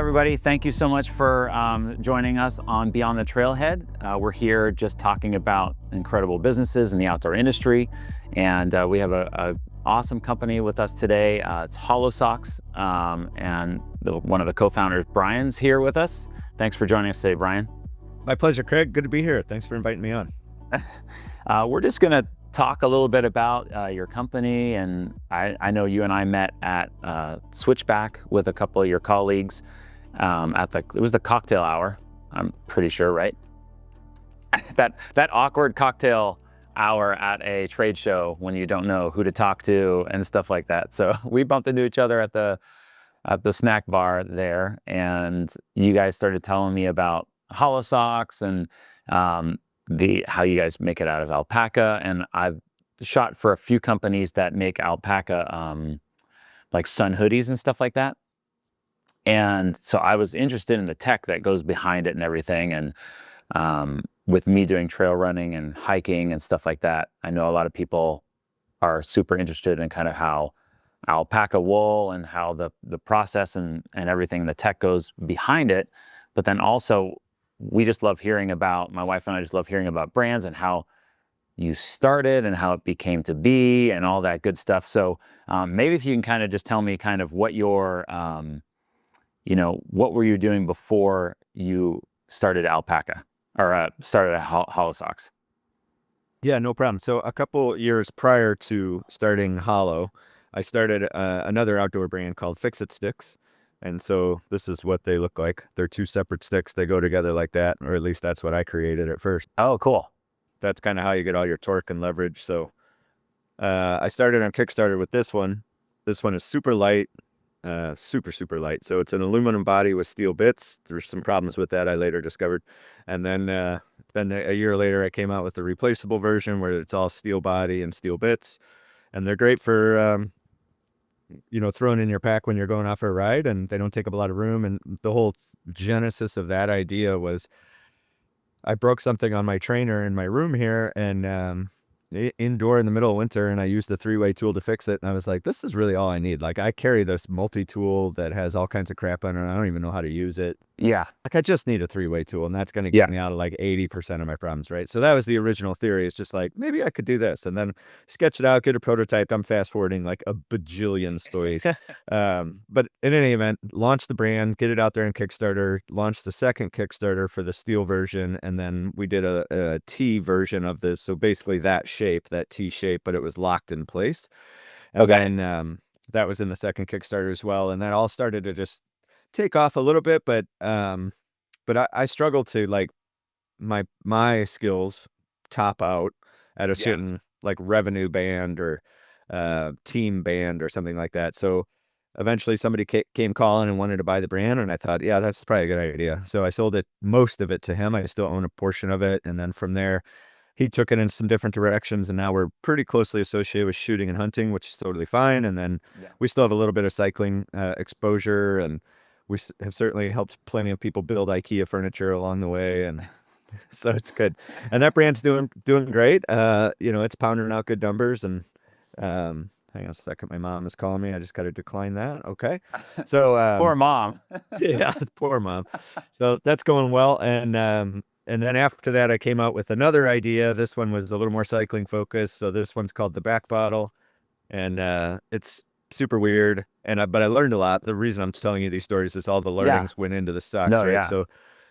everybody. Thank you so much for joining us on Beyond the Trailhead. We're here just talking about incredible businesses in the outdoor industry. And we have a awesome company with us today. It's Hollow Socks. And one of the co-founders, Brian's here with us. Thanks for joining us today, Brian. My pleasure, Craig. Good to be here. Thanks for inviting me on. We're just going to talk a little bit about your company. And I know you and I met at Switchback with a couple of your colleagues it was the cocktail hour, I'm pretty sure, right? that awkward cocktail hour at a trade show when you don't know who to talk to and stuff like that. So we bumped into each other at the snack bar there, and you guys started telling me about Hollow Socks and how you guys make it out of alpaca. And I've shot for a few companies that make alpaca like sun hoodies and stuff like that. And so I was interested in the tech that goes behind it and everything. And with me doing trail running and hiking and stuff like that, I know a lot of people are super interested in kind of how alpaca wool and how the process and everything, the tech goes behind it. But then also, my wife and I just love hearing about brands and how you started and how it became to be and all that good stuff. So maybe if you can kind of just tell me kind of what your what were you doing before you started alpaca or started Hollow Socks? Yeah, no problem. So a couple years prior to starting Hollow, I started another outdoor brand called Fix-It Sticks. And so this is what they look like. They're two separate sticks. They go together like that, or at least that's what I created at first. Oh, cool. That's kind of how you get all your torque and leverage. So I started on Kickstarter with this one. This one is super light. Super light. So it's an aluminum body with steel bits. There's some problems with that I later discovered. And then a year later, I came out with the replaceable version where it's all steel body and steel bits. And they're great for, throwing in your pack when you're going off for a ride, and they don't take up a lot of room. And the whole genesis of that idea was I broke something on my trainer in my room here, and indoor in the middle of winter, and I used the 3-way tool to fix it. And I was like, this is really all I need. Like, I carry this multi-tool that has all kinds of crap on it, and I don't even know how to use it. Yeah. Like, I just need a 3-way tool, and that's going to get me out of like 80% of my problems, right? So that was the original theory. It's just like, maybe I could do this, and then sketch it out, get a prototype. I'm fast forwarding like a bajillion stories. But in any event, launch the brand, get it out there in Kickstarter, launch the second Kickstarter for the steel version, and then we did a T version of this. So basically that T shape, but it was locked in place. And then that was in the second Kickstarter as well. And that all started to just take off a little bit, but I struggled to, like, my skills top out at a certain like revenue band or team band or something like that. So eventually somebody came calling and wanted to buy the brand, and I thought, yeah, that's probably a good idea. So I sold most of it to him. I still own a portion of it, and then from there he took it in some different directions, and now we're pretty closely associated with shooting and hunting, which is totally fine. And then we still have a little bit of cycling exposure, and we have certainly helped plenty of people build IKEA furniture along the way, and so it's good. And that brand's doing great. It's pounding out good numbers. And hang on a second, my mom is calling me. I just got to decline that. Okay, so poor mom. Yeah, poor mom. So that's going well, and then after that, I came out with another idea. This one was a little more cycling focused. So this one's called the Back Bottle, and it's super weird. But I learned a lot. The reason I'm telling you these stories is all the learnings went into the socks, right? Yeah.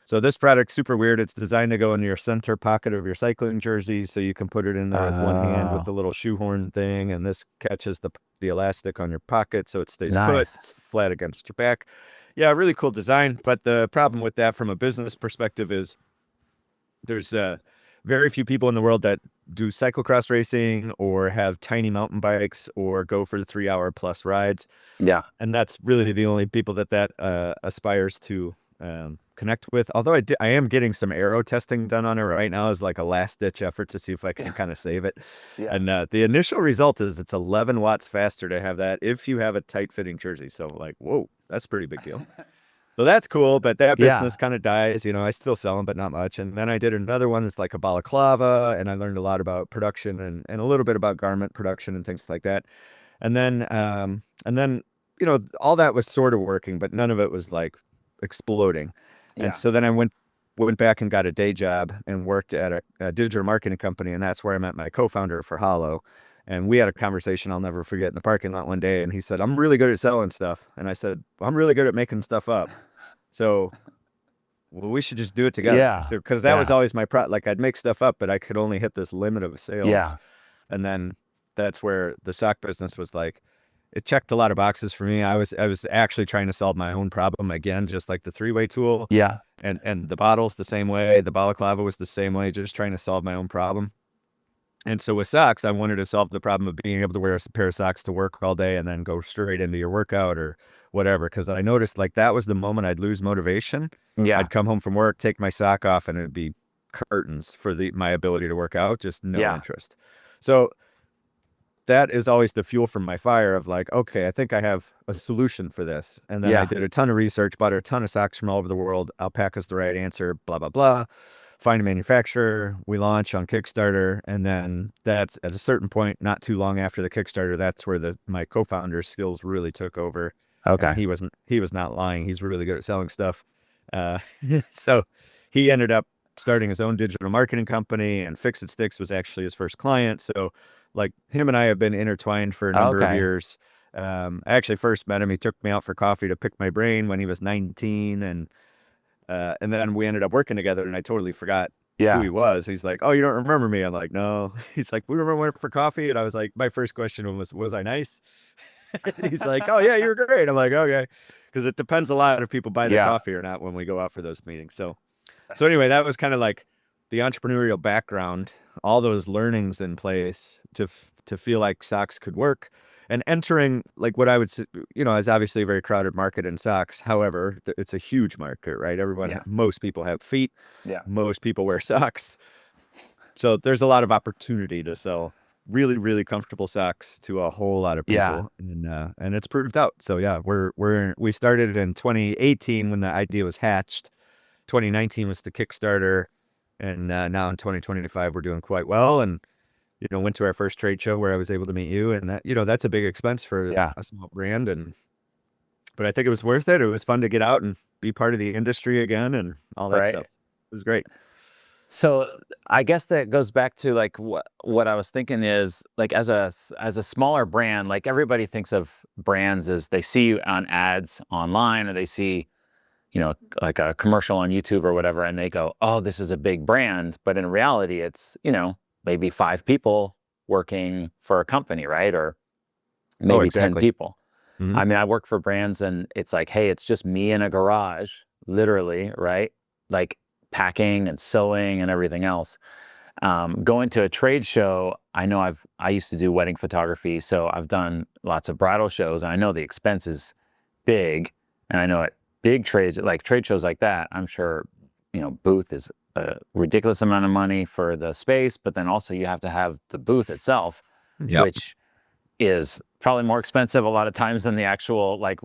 So this product's super weird. It's designed to go in your center pocket of your cycling jersey, so you can put it in there with one hand with the little shoehorn thing, and this catches the elastic on your pocket, so it stays put. It's flat against your back. Yeah, really cool design. But the problem with that from a business perspective is there's very few people in the world that do cyclocross racing or have tiny mountain bikes or go for the 3-hour plus rides. Yeah. And that's really the only people that aspires to connect with. Although I am getting some aero testing done on it right now as like a last ditch effort to see if I can kind of save it. And the initial result is it's 11 watts faster to have that if you have a tight fitting jersey. So like, whoa, that's a pretty big deal. So that's cool, but that business kind of dies. I still sell them, but not much. And then I did another one that's like a balaclava, and I learned a lot about production and a little bit about garment production and things like that. And then all that was sort of working, but none of it was like exploding. And Yeah. so then I went back and got a day job and worked at a digital marketing company, and that's where I met my co-founder for Hollow. And we had a conversation I'll never forget in the parking lot one day, and he said, "I'm really good at selling stuff." And I said, "Well, I'm really good at making stuff up. So, well, we should just do it together." Yeah. So, because that was Yeah. always my like I'd make stuff up, but I could only hit this limit of sales. Yeah. And then that's where the sock business was like, it checked a lot of boxes for me. I was actually trying to solve my own problem again, just like the three-way tool, Yeah. and the bottles the same way, the balaclava was the same way, just trying to solve my own problem. And so with socks, I wanted to solve the problem of being able to wear a pair of socks to work all day and then go straight into your workout or whatever. Because I noticed like that was the moment I'd lose motivation. Yeah. I'd come home from work, take my sock off, and it'd be curtains for my ability to work out, just no Yeah. interest. So that is always the fuel from my fire of like, okay, I think I have a solution for this. And then I Yeah. did a ton of research, bought a ton of socks from all over the world. Alpaca's the right answer, blah, blah, blah. Find a manufacturer. We launch on Kickstarter. And then that's at a certain point, not too long after the Kickstarter, that's where my co-founder's skills really took over. And Okay. he was not lying. He's really good at selling stuff. Uh, so he ended up starting his own digital marketing company, and Fix It Sticks was actually his first client. So like him and I have been intertwined for a number of Okay. years. I actually first met him. He took me out for coffee to pick my brain when he was 19. And then we ended up working together, and I totally forgot who Yeah. he was. He's like, "Oh, you don't remember me?" I'm like, "No." He's like, "We remember for coffee." And I was like, my first question was I nice? He's like, "Oh yeah, you're great." I'm like, "Okay." Because it depends a lot if people buy the Yeah. coffee or not when we go out for those meetings. So anyway, that was kind of like the entrepreneurial background, all those learnings in place to feel like socks could work, and entering like what I would say, is obviously a very crowded market in socks. However, it's a huge market, right? Yeah. Most people have feet, Yeah. most people wear socks, so there's a lot of opportunity to sell really, really comfortable socks to a whole lot of Yeah. people, and it's proved out. So yeah, we started in 2018 when the idea was hatched. 2019 was the Kickstarter, and now in 2025 we're doing quite well. And went to our first trade show where I was able to meet you, and that's a big expense for Yeah. a small brand, but I think it was worth it. It was fun to get out and be part of the industry again and all that Right. stuff. It was great. So I guess that goes back to like what I was thinking is like as a smaller brand, like everybody thinks of brands as they see you on ads online, or they see, like a commercial on YouTube or whatever, and they go, "Oh, this is a big brand." But in reality, it's, maybe 5 people working for a company, right? Or Oh, maybe 10 exactly. people. Hmm. I mean, I work for brands and it's like, hey, it's just me in a garage, literally, right? Like packing and sewing and everything else. Going to a trade show, I used to do wedding photography, so I've done lots of bridal shows, and I know the expense is big, and I know at big trade shows like that, I'm sure, booth is a ridiculous amount of money for the space, but then also you have to have the booth itself, Yep. which is probably more expensive a lot of times than the actual like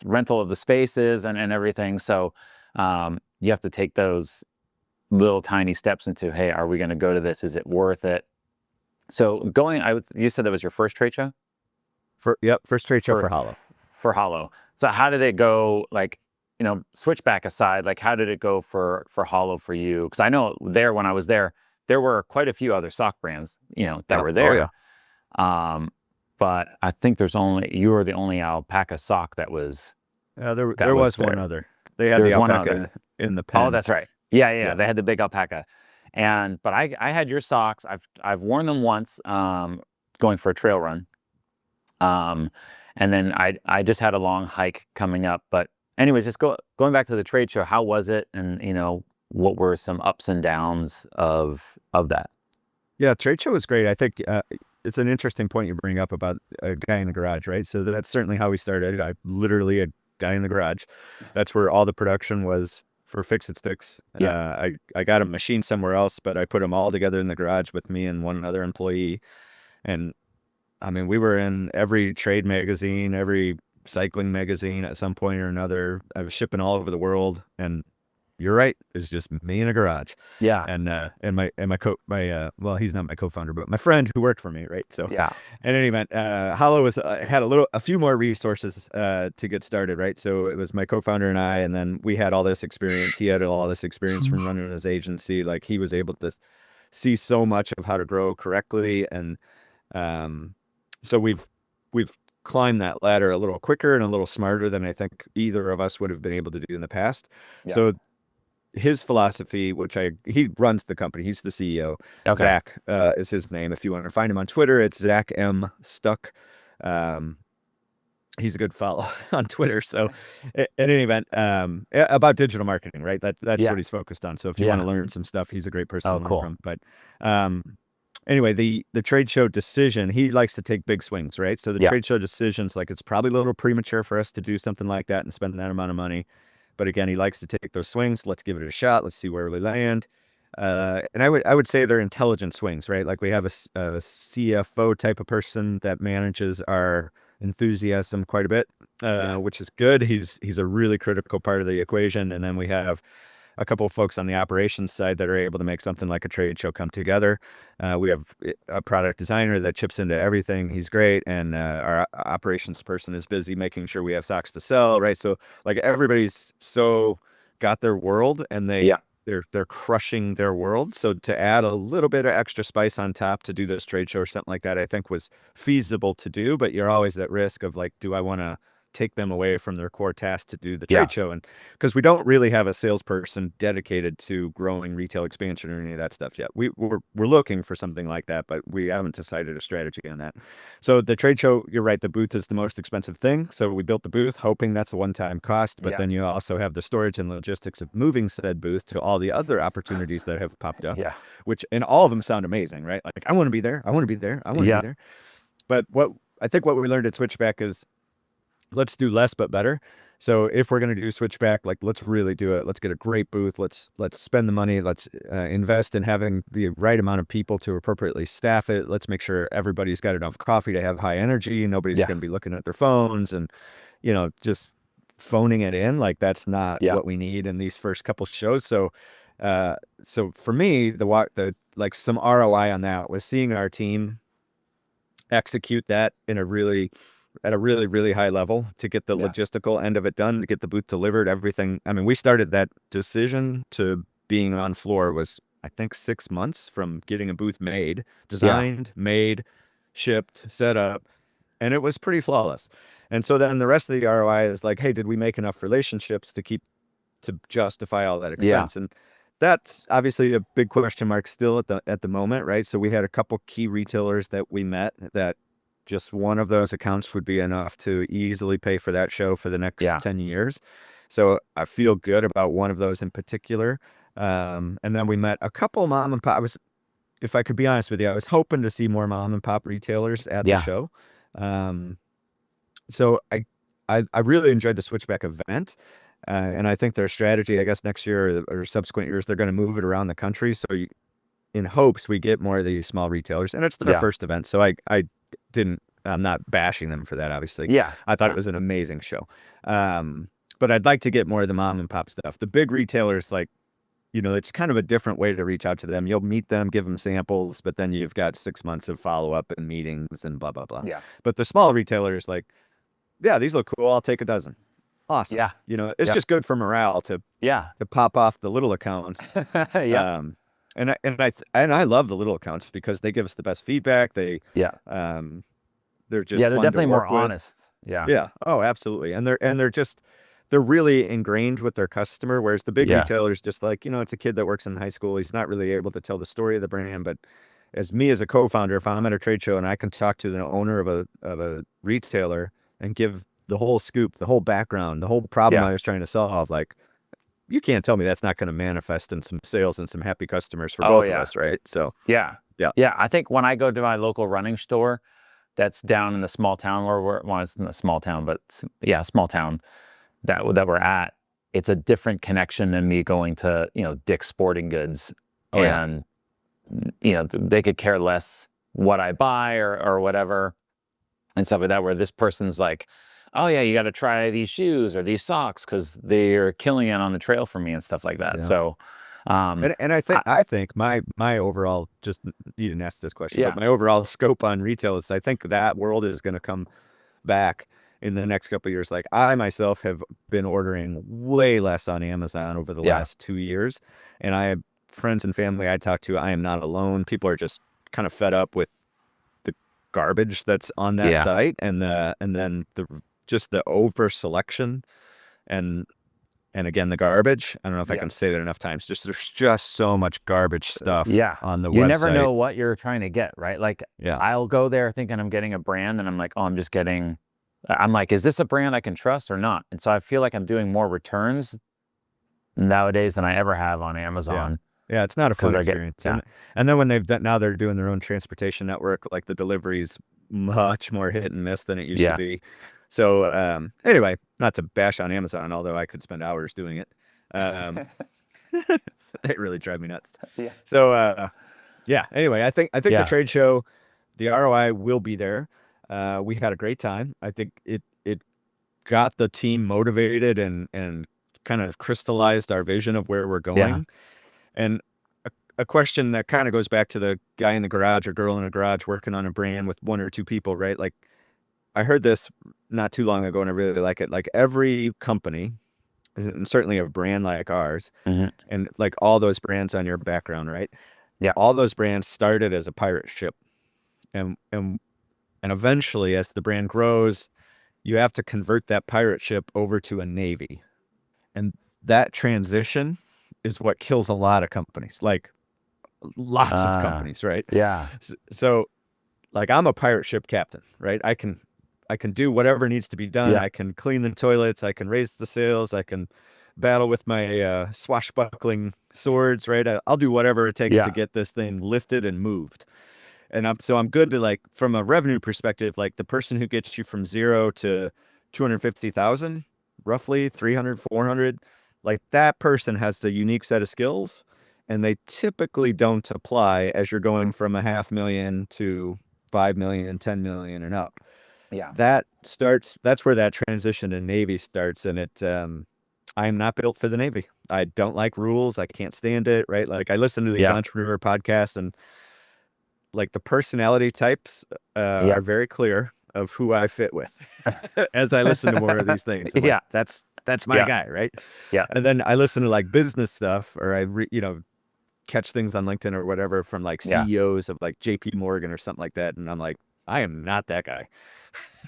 rental of the spaces and everything. So you have to take those little tiny steps into, hey, are we going to go to this? Is it worth it? So you said that was your first trade show First trade show for Hollow. for Hollow. So how did it go? Like, Switchback aside, like how did it go for Hollow for you? Because I know when I was there were quite a few other sock brands, that Yep. were Oh yeah. there. But I think you were the only alpaca sock that was There was one there. other. They had There the was one alpaca other. in the Oh, pen. that's right. Yeah, yeah, Yeah. they had the big alpaca. But I had your socks. I've worn them once, going for a trail run. And then I just had a long hike coming up. But anyways, just going back to the trade show, how was it? And what were some ups and downs of that? Yeah, trade show was great. I think it's an interesting point you bring up about a guy in the garage, right? So that's certainly how we started. I literally a guy in the garage. That's where all the production was for Fix It Sticks. Yeah. I got a machine somewhere else, but I put them all together in the garage with me and one other employee. And I mean, we were in every trade magazine, every cycling magazine at some point or another. I was shipping all over the world, and you're right. It's just me in a garage. Yeah. And well, he's not my co-founder, but my friend who worked for me, right? So Yeah. in any event, Hollow was had a few more resources to get started, right? So it was my co-founder and I, and then we had all this experience. He had all this experience from running his agency. Like, he was able to see so much of how to grow correctly, and so we've climbed that ladder a little quicker and a little smarter than I think either of us would have been able to do in the past. Yeah. So his philosophy, he runs the company, he's the CEO. Okay. Zach is his name. If you want to find him on Twitter, it's Zach M. Stuck. He's a good follow on Twitter. So in any event, about digital marketing, right? That's Yeah. what he's focused on. So if you want to learn some stuff, he's a great person to learn from. But anyway, the trade show decision, he likes to take big swings, right? So the trade show decisions, like, it's probably a little premature for us to do something like that and spend that amount of money. But again, he likes to take those swings. Let's give it a shot. Let's see where we land. And I would say they're intelligent swings, right? Like, we have a CFO type of person that manages our enthusiasm quite a bit, which is good. He's a really critical part of the equation. And then we have a couple of folks on the operations side that are able to make something like a trade show come together. We have a product designer that chips into everything. He's great. And our operations person is busy making sure we have socks to sell, right? So, like, everybody's so got their world, and they're crushing their world. So to add a little bit of extra spice on top to do this trade show or something like that, I think was feasible to do. But you're always at risk of, like, do I want to take them away from their core task to do the trade show? And because we don't really have a salesperson dedicated to growing retail expansion or any of that stuff yet. We're looking for something like that, but we haven't decided a strategy on that. So the trade show, you're right, the booth is the most expensive thing. So we built the booth hoping that's a one-time cost, but then you also have the storage and logistics of moving said booth to all the other opportunities that have popped up, which, and all of them sound amazing, right? Like, I want to be there. I want to be there. I want to be there. But I think what we learned at Switchback is, let's do less but better. So if we're going to do Switchback, like, let's really do it. Let's get a great booth. Let's spend the money. Let's invest in having the right amount of people to appropriately staff it. Let's make sure everybody's got enough coffee to have high energy. Nobody's going to be looking at their phones and, just phoning it in. Like, that's not what we need in these first couple shows. So for me, the like, some ROI on that was seeing our team execute that at a really, really high level to get the logistical end of it done, to get the booth delivered, everything. I mean, we started that decision to being on floor was, I think, 6 months from getting a booth made, designed, made, shipped, set up, and it was pretty flawless. And so then the rest of the ROI is like, hey, did we make enough relationships to justify all that expense? And that's obviously a big question mark still at the moment, right? So we had a couple key retailers that we met that just one of those accounts would be enough to easily pay for that show for the next 10 years. So I feel good about one of those in particular. And then we met a couple mom and pop. If I could be honest with you, I was hoping to see more mom and pop retailers at the show. So I really enjoyed the Switchback event. And I think their strategy, I guess, next year or subsequent years, they're going to move it around the country. So in hopes we get more of these small retailers. And it's their first event. So I'm not bashing them for that, obviously. I thought it was an amazing show. But I'd like to get more of the mom and pop stuff. The big retailers, like, it's kind of a different way to reach out to them. You'll meet them, give them samples, but then you've got 6 months of follow-up and meetings and blah, blah, blah. But the small retailers, like, these look cool. I'll take a dozen. Awesome. It's just good for morale to pop off the little accounts. And I love the little accounts because they give us the best feedback. They're just they're fun definitely to more work with. honest. Oh, absolutely. And they're really ingrained with their customer, whereas the big retailers, just like, it's a kid that works in high school. He's not really able to tell the story of the brand. But as a co-founder, if I'm at a trade show and I can talk to the owner of a retailer and give the whole scoop, the whole background, the whole problem I was trying to solve, like, you can't tell me that's not going to manifest in some sales and some happy customers for both of us, right? So I think when I go to my local running store that's down in the small town it's in a small town, but small town that we're at, it's a different connection than me going to, Dick's Sporting Goods. And they could care less what I buy or whatever and stuff like that, where this person's like, oh yeah, you got to try these shoes or these socks because they're killing it on the trail for me and stuff like that. Yeah. So, And I, I think my overall, just, you didn't ask this question, but yeah, my overall scope on retail is, I think that world is going to come back in the next couple of years. Like, I myself have been ordering way less on Amazon over the yeah, last 2 years, and I have friends and family I talk to. I am not alone. People are just kind of fed up with the garbage that's on that yeah, site, and then the just the over selection, and again, the garbage. I don't know if I yeah, can say that enough times. Just there's just so much garbage stuff yeah. on the You never website. know what you're trying to get, right? Like Yeah. I'll go there thinking I'm getting a brand, and I'm like, oh, I'm like, is this a brand I can trust or not? And so I feel like I'm doing more returns nowadays than I ever have on Yeah. Amazon Yeah, it's not a because fun I get, experience. yeah, And then when they've done, now they're doing their own transportation network, like the delivery's much more hit and miss than it used to yeah, be. So anyway, not to bash on Amazon, although I could spend hours doing it. Um they really drive me nuts. yeah, So yeah, anyway, I think the yeah, trade show, the ROI will be there. We had a great time. I think it got the team motivated, and kind of crystallized our vision of where we're yeah, going. And a question that kind of goes back to the guy in the garage or girl in the garage working on a brand with one or two people, right? Like, I heard this not too long ago and I really like it. Like, every company, and certainly a brand like ours, hmm, and like all those brands on your background, right? yeah, All those brands started as a pirate ship. And eventually, as the brand grows, you have to convert that pirate ship over to a navy. And that transition is what kills a lot of companies. Like, lots of uh, companies, right? yeah, So, like, I'm a pirate ship captain, right? I can do whatever needs to be done. yeah, I can clean the toilets, I can raise the sails, I can battle with my swashbuckling swords, right? I'll do whatever it takes to yeah, get this thing lifted and moved. And I'm good to, like, from a revenue perspective, like the person who gets you from 0 to 250,000, roughly 300, 400, like, that person has a unique set of skills, and they typically don't apply as you're going from a 500,000 to 5 million, 10 million and up. yeah, That's where that transition to Navy starts. And I am not built for the Navy. I don't like rules. I can't stand it, right? Like, I listen to these yeah, entrepreneur podcasts, and like, the personality types yeah, are very clear of who I fit with. As I listen to more of these things, I'm like, yeah, that's my yeah, guy, right? yeah, And then I listen to, like, business stuff, or catch things on LinkedIn or whatever from, like, yeah, CEOs of, like, JP Morgan or something like that, and I'm like, I am not that guy.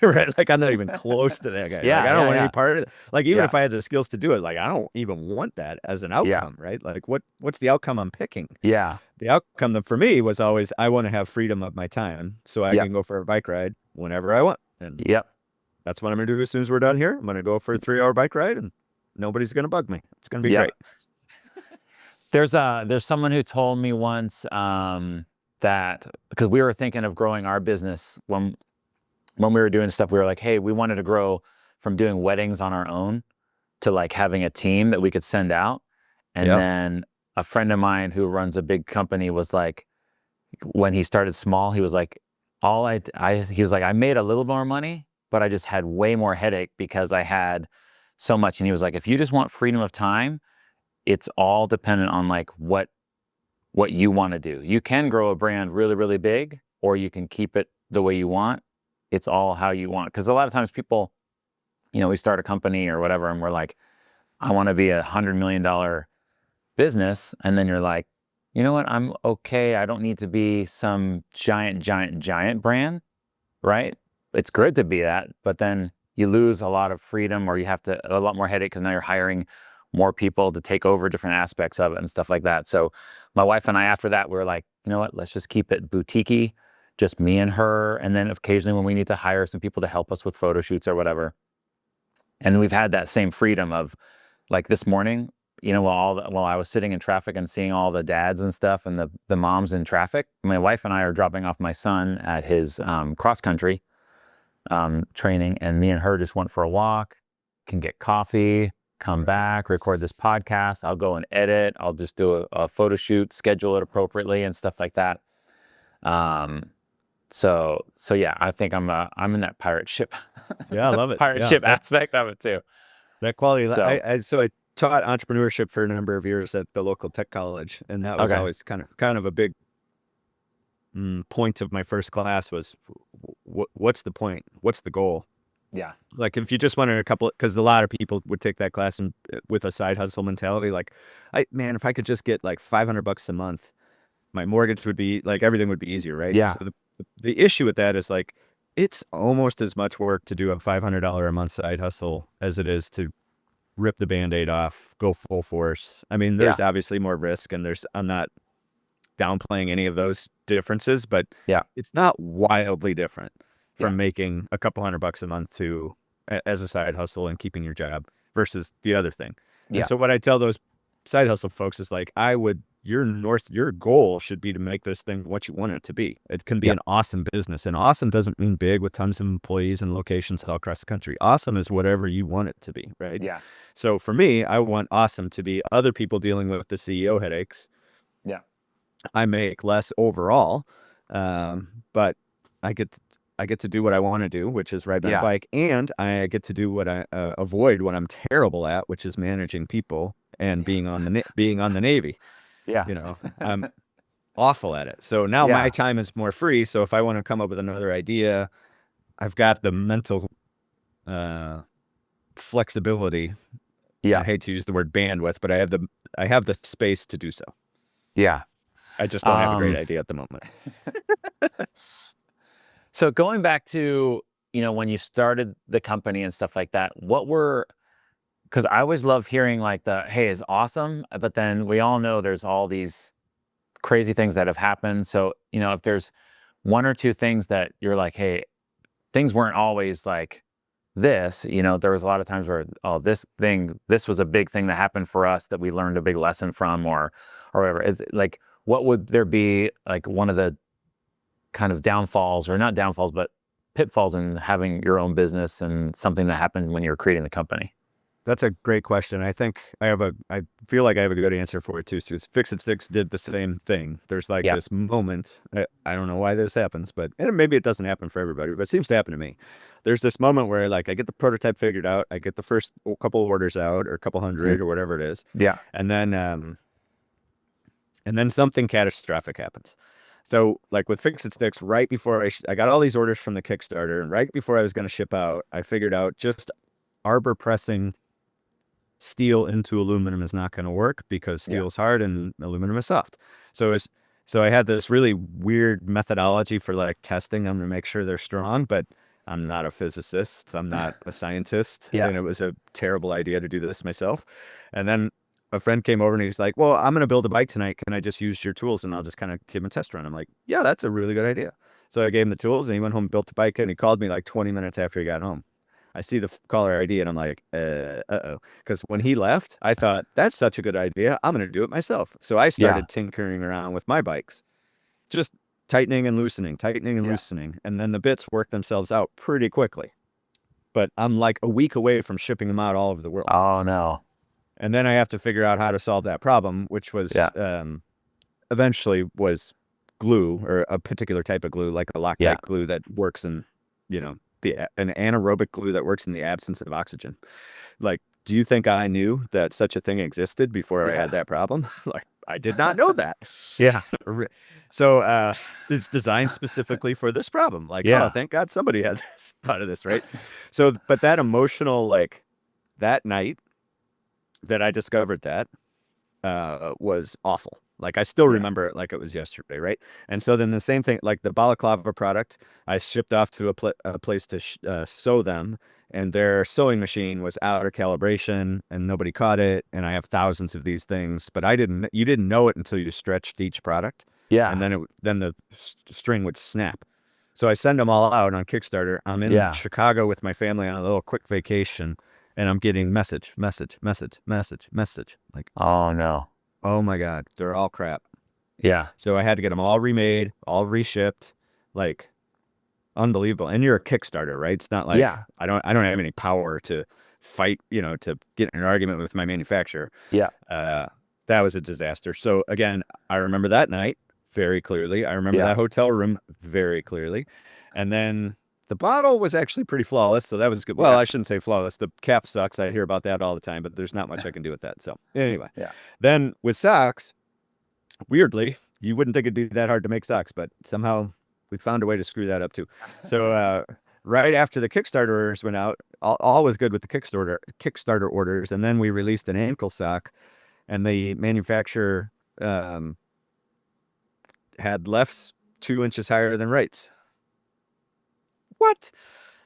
Right? Like, I'm not even close to that guy. Like, yeah, I don't yeah, want any yeah, part of it. Like, even yeah, if I had the skills to do it, like, I don't even want that as an yeah, outcome, right? Like, what's the outcome I'm picking? yeah, The outcome that for me was always, I want to have freedom of my time so I yep, can go for a bike ride whenever I want. And yep. that's what I'm going to do as soon as we're done here. I'm going to go for a 3-hour bike ride, and nobody's going to bug me. It's going to be Yeah. great. There's someone who told me once that because we were thinking of growing our business when we were doing stuff, we were like, hey, we wanted to grow from doing weddings on our own to like having a team that we could send out. And Yeah. then a friend of mine who runs a big company was like, when he started small, he was like, he was like, I made a little more money, but I just had way more headache because I had so much. And he was like, if you just want freedom of time, it's all dependent on like what you want to do. You can grow a brand really, really big, or you can keep it the way you want. It's all how you want. Because a lot of times people, we start a company or whatever, and we're like, I want to be $100 million business. And then you're like, you know what? I'm okay. I don't need to be some giant, giant, giant brand, right? It's good to be that, but then you lose a lot of freedom, or you have a lot more headache because now you're hiring more people to take over different aspects of it and stuff like that. So my wife and I, after that, we were like, you know what, let's just keep it boutique-y, just me and her. And then occasionally when we need to hire some people to help us with photo shoots or whatever. And we've had that same freedom of like this morning, while I was sitting in traffic and seeing all the dads and stuff and the moms in traffic, my wife and I are dropping off my son at his cross country training, and me and her just went for a walk, can get coffee, come back, record this podcast. I'll go and edit. I'll just do a photo shoot, schedule it appropriately and stuff like that. Um, So yeah, I think I'm in that pirate ship, Yeah, I love it. pirate Yeah, ship aspect of it too. that quality. So So I taught entrepreneurship for a number of years at the local tech college, and that was okay, always kind of a big point of my first class was what's the point? What's the goal? yeah, Like if you just wanted a couple, because a lot of people would take that class and with a side hustle mentality, like, man, if I could just get like $500 a month, my mortgage would be like everything would be easier, right? yeah, So the issue with that is like it's almost as much work to do a $500 a month side hustle as it is to rip the Band-Aid off, go full force. I mean, yeah, there's obviously more risk, and I'm not downplaying any of those differences, but yeah, it's not wildly different yeah, from making a couple $100 a month to as a side hustle and keeping your job versus the other thing. And yeah, so what I tell those side hustle folks is like, your goal should be to make this thing what you want it to be. It can be yeah, an awesome business, and awesome doesn't mean big with tons of employees and locations all across the country. Awesome is whatever you want it to be, right? yeah, So for me, I want awesome to be other people dealing with the CEO headaches. yeah, I make less overall, but I get I get to do what I want to do, which is ride my yeah, bike, and I get to do what I avoid what I'm terrible at, which is managing people and being on the Navy. yeah, You know, I'm awful at it. So now my yeah, time is more free. So if I want to come up with another idea, I've got the mental uh, flexibility. I yeah. hate to use the word bandwidth, but I have the space to do so. Yeah. I just don't have a great Um, idea at the moment. so going back to, when you started the company and stuff like that, because I always love hearing like hey, it's awesome, but then we all know there's all these crazy things that have happened. So, if there's one or two things that you're like, hey, things weren't always like this, there was a lot of times where, oh, this was a big thing that happened for us that we learned a big lesson from, or whatever. It's like, what would there be like one of the kind of downfalls, or not downfalls, but pitfalls in having your own business and something that happened when you were creating the company? That's a great question. I feel like I have a good answer for it too. So Fix It Sticks did the same thing. There's like Yeah. this moment. I don't know why this happens, and maybe it doesn't happen for everybody, but it seems to happen to me. There's this moment where like I get the prototype figured out. I get the first couple orders out or a couple Mhm. hundred or whatever it is. Yeah. And then something catastrophic happens. So like with Fix It Sticks, right before I got all these orders from the Kickstarter, and right before I was going to ship out, I figured out just arbor pressing steel into aluminum is not going to work because Yeah. steel is hard and aluminum is soft. So I had this really weird methodology for like testing them to make sure they're strong, but I'm not a physicist. I'm not a scientist. Yeah. And it was a terrible idea to do this myself. And then a friend came over and he's like, well, I'm going to build a bike tonight. Can I just use your tools and I'll just kind of give him a test run? I'm like, yeah, that's a really good idea. So I gave him the tools and he went home and built the bike, and he called me like 20 minutes after he got home. I see the caller ID and I'm like, uh-oh. Because when he left, I thought, that's such a good idea. I'm going to do it myself. So I Yeah. started tinkering around with my bikes, just tightening and loosening, tightening and Yeah. loosening. And then the bits work themselves out pretty quickly. But I'm like a week away from shipping them out all over the world. Oh no. And then I have to figure out how to solve that problem, which was Yeah. eventually was glue, or a particular type of glue, like a Yeah. Loctite glue that works in, an anaerobic glue that works in the absence of oxygen. Like, do you think I knew that such a thing existed before I Yeah. had that problem? Like, I did not know that. Yeah. So it's designed specifically for this problem. Like, oh, Yeah. thank God somebody had thought of this, right? So, but that emotional, like that night that I discovered that was awful. Like I still Yeah. remember it like it was yesterday, right? And so then the same thing, like the balaclava product, I shipped off to a place to sew them, and their sewing machine was out of calibration, and nobody caught it. And I have thousands of these things, but you didn't know it until you stretched each product, and Yeah. then the string would snap. So I send them all out on Kickstarter. I'm in Yeah. Chicago with my family on a little quick vacation, and I'm getting message, message, message, message, message. Like, Oh no. oh my God, they're all crap. Yeah. So I had to get them all remade, all reshipped, like unbelievable. And you're a Kickstarter, right? It's not like Yeah. I don't have any power to fight, to get in an argument with my manufacturer. Yeah. That was a disaster. So again, I remember that night, very clearly. I remember Yeah. that hotel room very clearly. And then the bottle was actually pretty flawless, so that was good. Well, Yeah. I shouldn't say flawless. The cap sucks. I hear about that all the time, but there's not much I can do with that. So anyway, Yeah. then with socks, weirdly, you wouldn't think it'd be that hard to make socks, but somehow we found a way to screw that up too. So right after the Kickstarter orders went out, all was good with the Kickstarter orders, and then we released an ankle sock, and the manufacturer had lefts 2 inches higher than rights. What?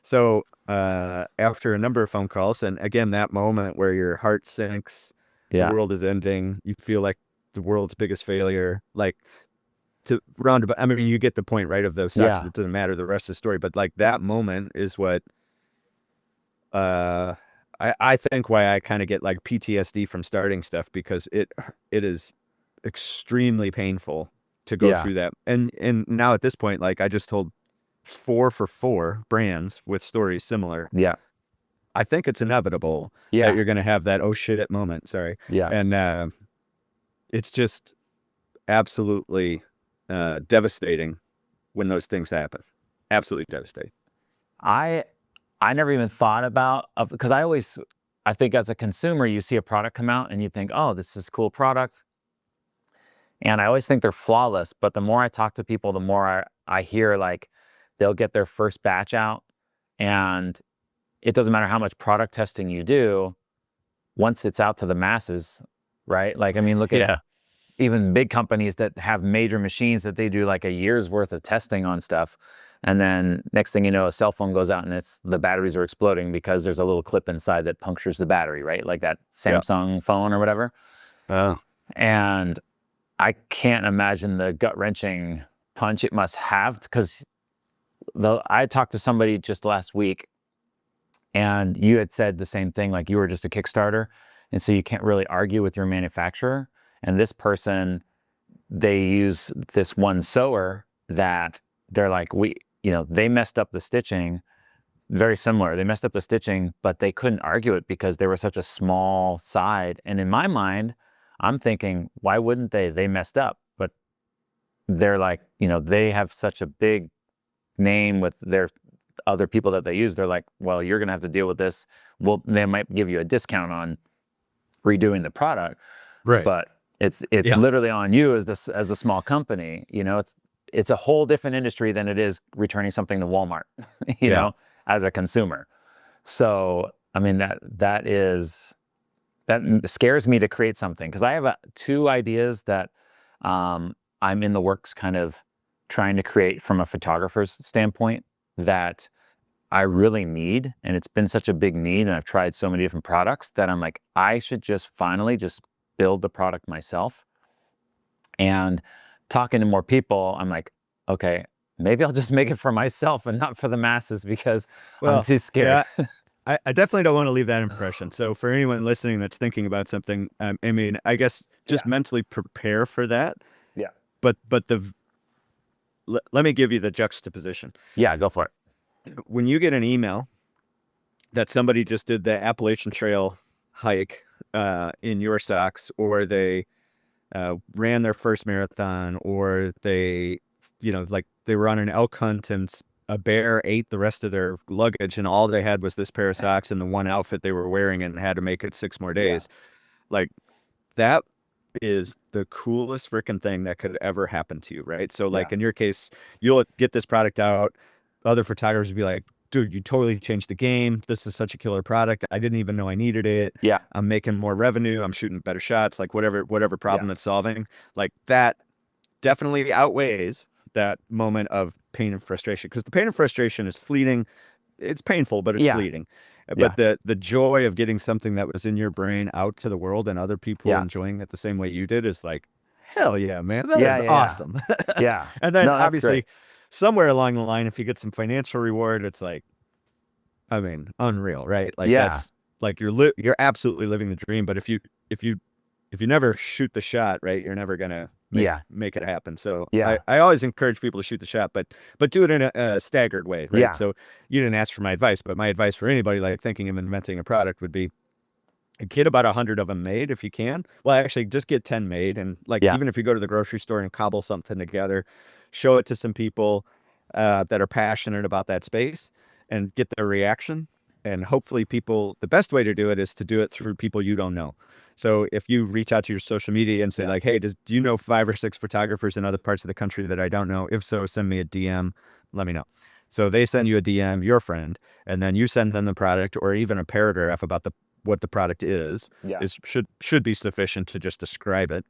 So after a number of phone calls, and again, that moment where your heart sinks, the world is ending, you feel like the world's biggest failure, like to roundabout. I mean, you get the point, right? Of those socks, it doesn't matter the rest of the story, but like that moment is what I think why I kind of get like PTSD from starting stuff, because it is extremely painful to go through that. And now at this point, like I just told 4 for 4 brands with stories similar. Yeah. I think it's inevitable that you're going to have that oh shit moment. Sorry. Yeah. And it's just absolutely devastating when those things happen. Absolutely devastating. I never even thought about, because I think as a consumer, you see a product come out and you think, oh, this is a cool product. And I always think they're flawless, but the more I talk to people, the more I hear like they'll get their first batch out, and it doesn't matter how much product testing you do, once it's out to the masses, right? Like, I mean, look at even big companies that have major machines that they do like a year's worth of testing on stuff. And then next thing you know, a cell phone goes out and the batteries are exploding because there's a little clip inside that punctures the battery, right? Like that Samsung phone or whatever. Oh. And I can't imagine the gut-wrenching punch it must have, because I talked to somebody just last week, and you had said the same thing, like you were just a Kickstarter, and so you can't really argue with your manufacturer. And this person, they use this one sewer that they're like, they messed up the stitching, very similar. They messed up the stitching, but they couldn't argue it because they were such a small side. And in my mind, I'm thinking, why wouldn't they? They messed up, but they're like, they have such a big name with their other people that they use. They're like, well, you're going to have to deal with this. Well, they might give you a discount on redoing the product, right? But it's literally on you as the small company. It's a whole different industry than it is returning something to Walmart, you know, as a consumer. So, I mean, that scares me to create something, because I have 2 ideas that I'm in the works kind of trying to create from a photographer's standpoint that I really need. And it's been such a big need, and I've tried so many different products that I'm like, I should just finally just build the product myself. And talking to more people, I'm like, okay, maybe I'll just make it for myself and not for the masses, because I'm too scared. Yeah. I definitely don't want to leave that impression. So for anyone listening that's thinking about something, I mean, I guess just mentally prepare for that. Yeah. But let me give you the juxtaposition. Yeah, go for it. When you get an email that somebody just did the Appalachian Trail hike in your socks, or they ran their first marathon, or they, like they were on an elk hunt and a bear ate the rest of their luggage, and all they had was this pair of socks and the one outfit they were wearing, and had to make it 6 more days. Like, that is the coolest freaking thing that could ever happen to you, right? So like in your case, you'll get this product out, other photographers will be like, dude, you totally changed the game. This is such a killer product. I didn't even know I needed it. Yeah. I'm making more revenue. I'm shooting better shots, like whatever problem it's solving. Like, that definitely outweighs that moment of pain and frustration, because the pain and frustration is fleeting. It's painful, but it's fleeting. But the joy of getting something that was in your brain out to the world and other people enjoying it the same way you did is like, hell yeah, man. That is awesome. Yeah. And then obviously somewhere along the line, if you get some financial reward, it's like, I mean, unreal, right? Like that's like you're absolutely living the dream. But if you never shoot the shot, right, you're never gonna make it happen. So I always encourage people to shoot the shot, but do it in a staggered way, right? So you didn't ask for my advice, but my advice for anybody like thinking of inventing a product would be, get about 100 of them made if you can. Well, actually, just get 10 made. And like, Yeah. even if you go to the grocery store and cobble something together, show it to some people that are passionate about that space and get their reaction. And hopefully people, the best way to do it is to do it through people you don't know. So if you reach out to your social media and say Yeah. like, hey, do you know 5 or 6 photographers in other parts of the country that I don't know? If so, send me a DM, let me know. So they send you a DM, your friend, and then you send them the product or even a paragraph about what the product is Yeah. should be sufficient to just describe it.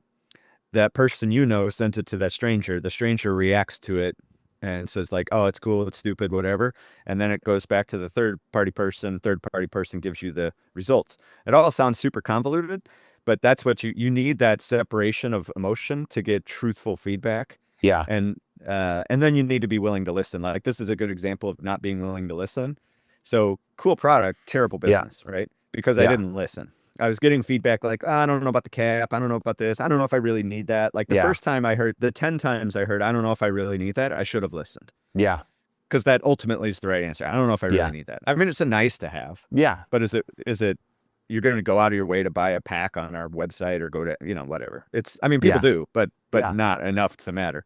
That person you know sent it to that stranger. The stranger reacts to it and says like, "Oh, it's cool, it's stupid, whatever." And then it goes back to the third party person. Third party person gives you the results. It all sounds super convoluted, but that's what you need, that separation of emotion to get truthful feedback. Yeah. And then you need to be willing to listen. Like this is a good example of not being willing to listen. So cool product, terrible Yeah. business, right? Because I Yeah. didn't listen. I was getting feedback like, "Oh, I don't know about the cap. I don't know about this. I don't know if I really need that." Like the Yeah. first time I heard, the 10 times I heard, "I don't know if I really need that," I should have listened Yeah. because that ultimately is the right answer. I don't know if I really Yeah. need that. I mean, it's a nice to have, Yeah. but is it, you're going to go out of your way to buy a pack on our website or go to, whatever. I mean, people Yeah. do, but Yeah. not enough to matter.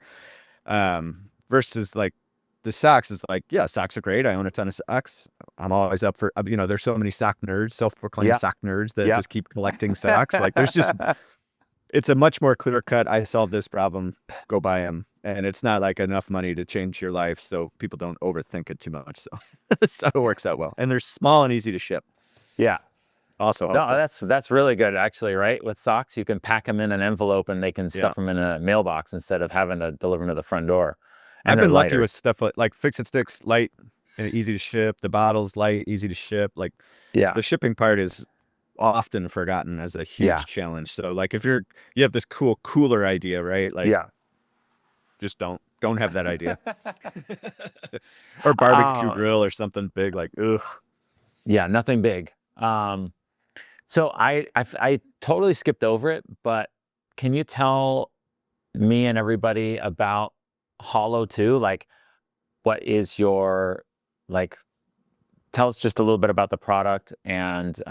Versus like the socks is like, yeah, socks are great. I own a ton of socks. I'm always up for, there's so many sock nerds, self-proclaimed Yeah. sock nerds that Yeah. just keep collecting socks. Like it's a much more clear cut. I solved this problem, go buy them. And it's not like enough money to change your life. So people don't overthink it too much. So, so it works out well. And they're small and easy to ship. Yeah. Also No, helpful. that's really good actually, right? With socks, you can pack them in an envelope and they can Yeah. stuff them in a mailbox instead of having to deliver them to the front door. And I've they're been lucky lighter. with stuff like Fix It Sticks, light and easy to ship. The bottles, light, easy to ship. Like Yeah. the shipping part is often forgotten as a Yeah. huge challenge. So like if you have this cool cooler idea, right? Like Yeah. just don't have that idea. Or barbecue Uh, grill or something big like ugh. yeah, nothing big. So I totally skipped over it, but can you tell me and everybody about Hollow 2? Like, what is your, like, tell us just a little bit about the product and,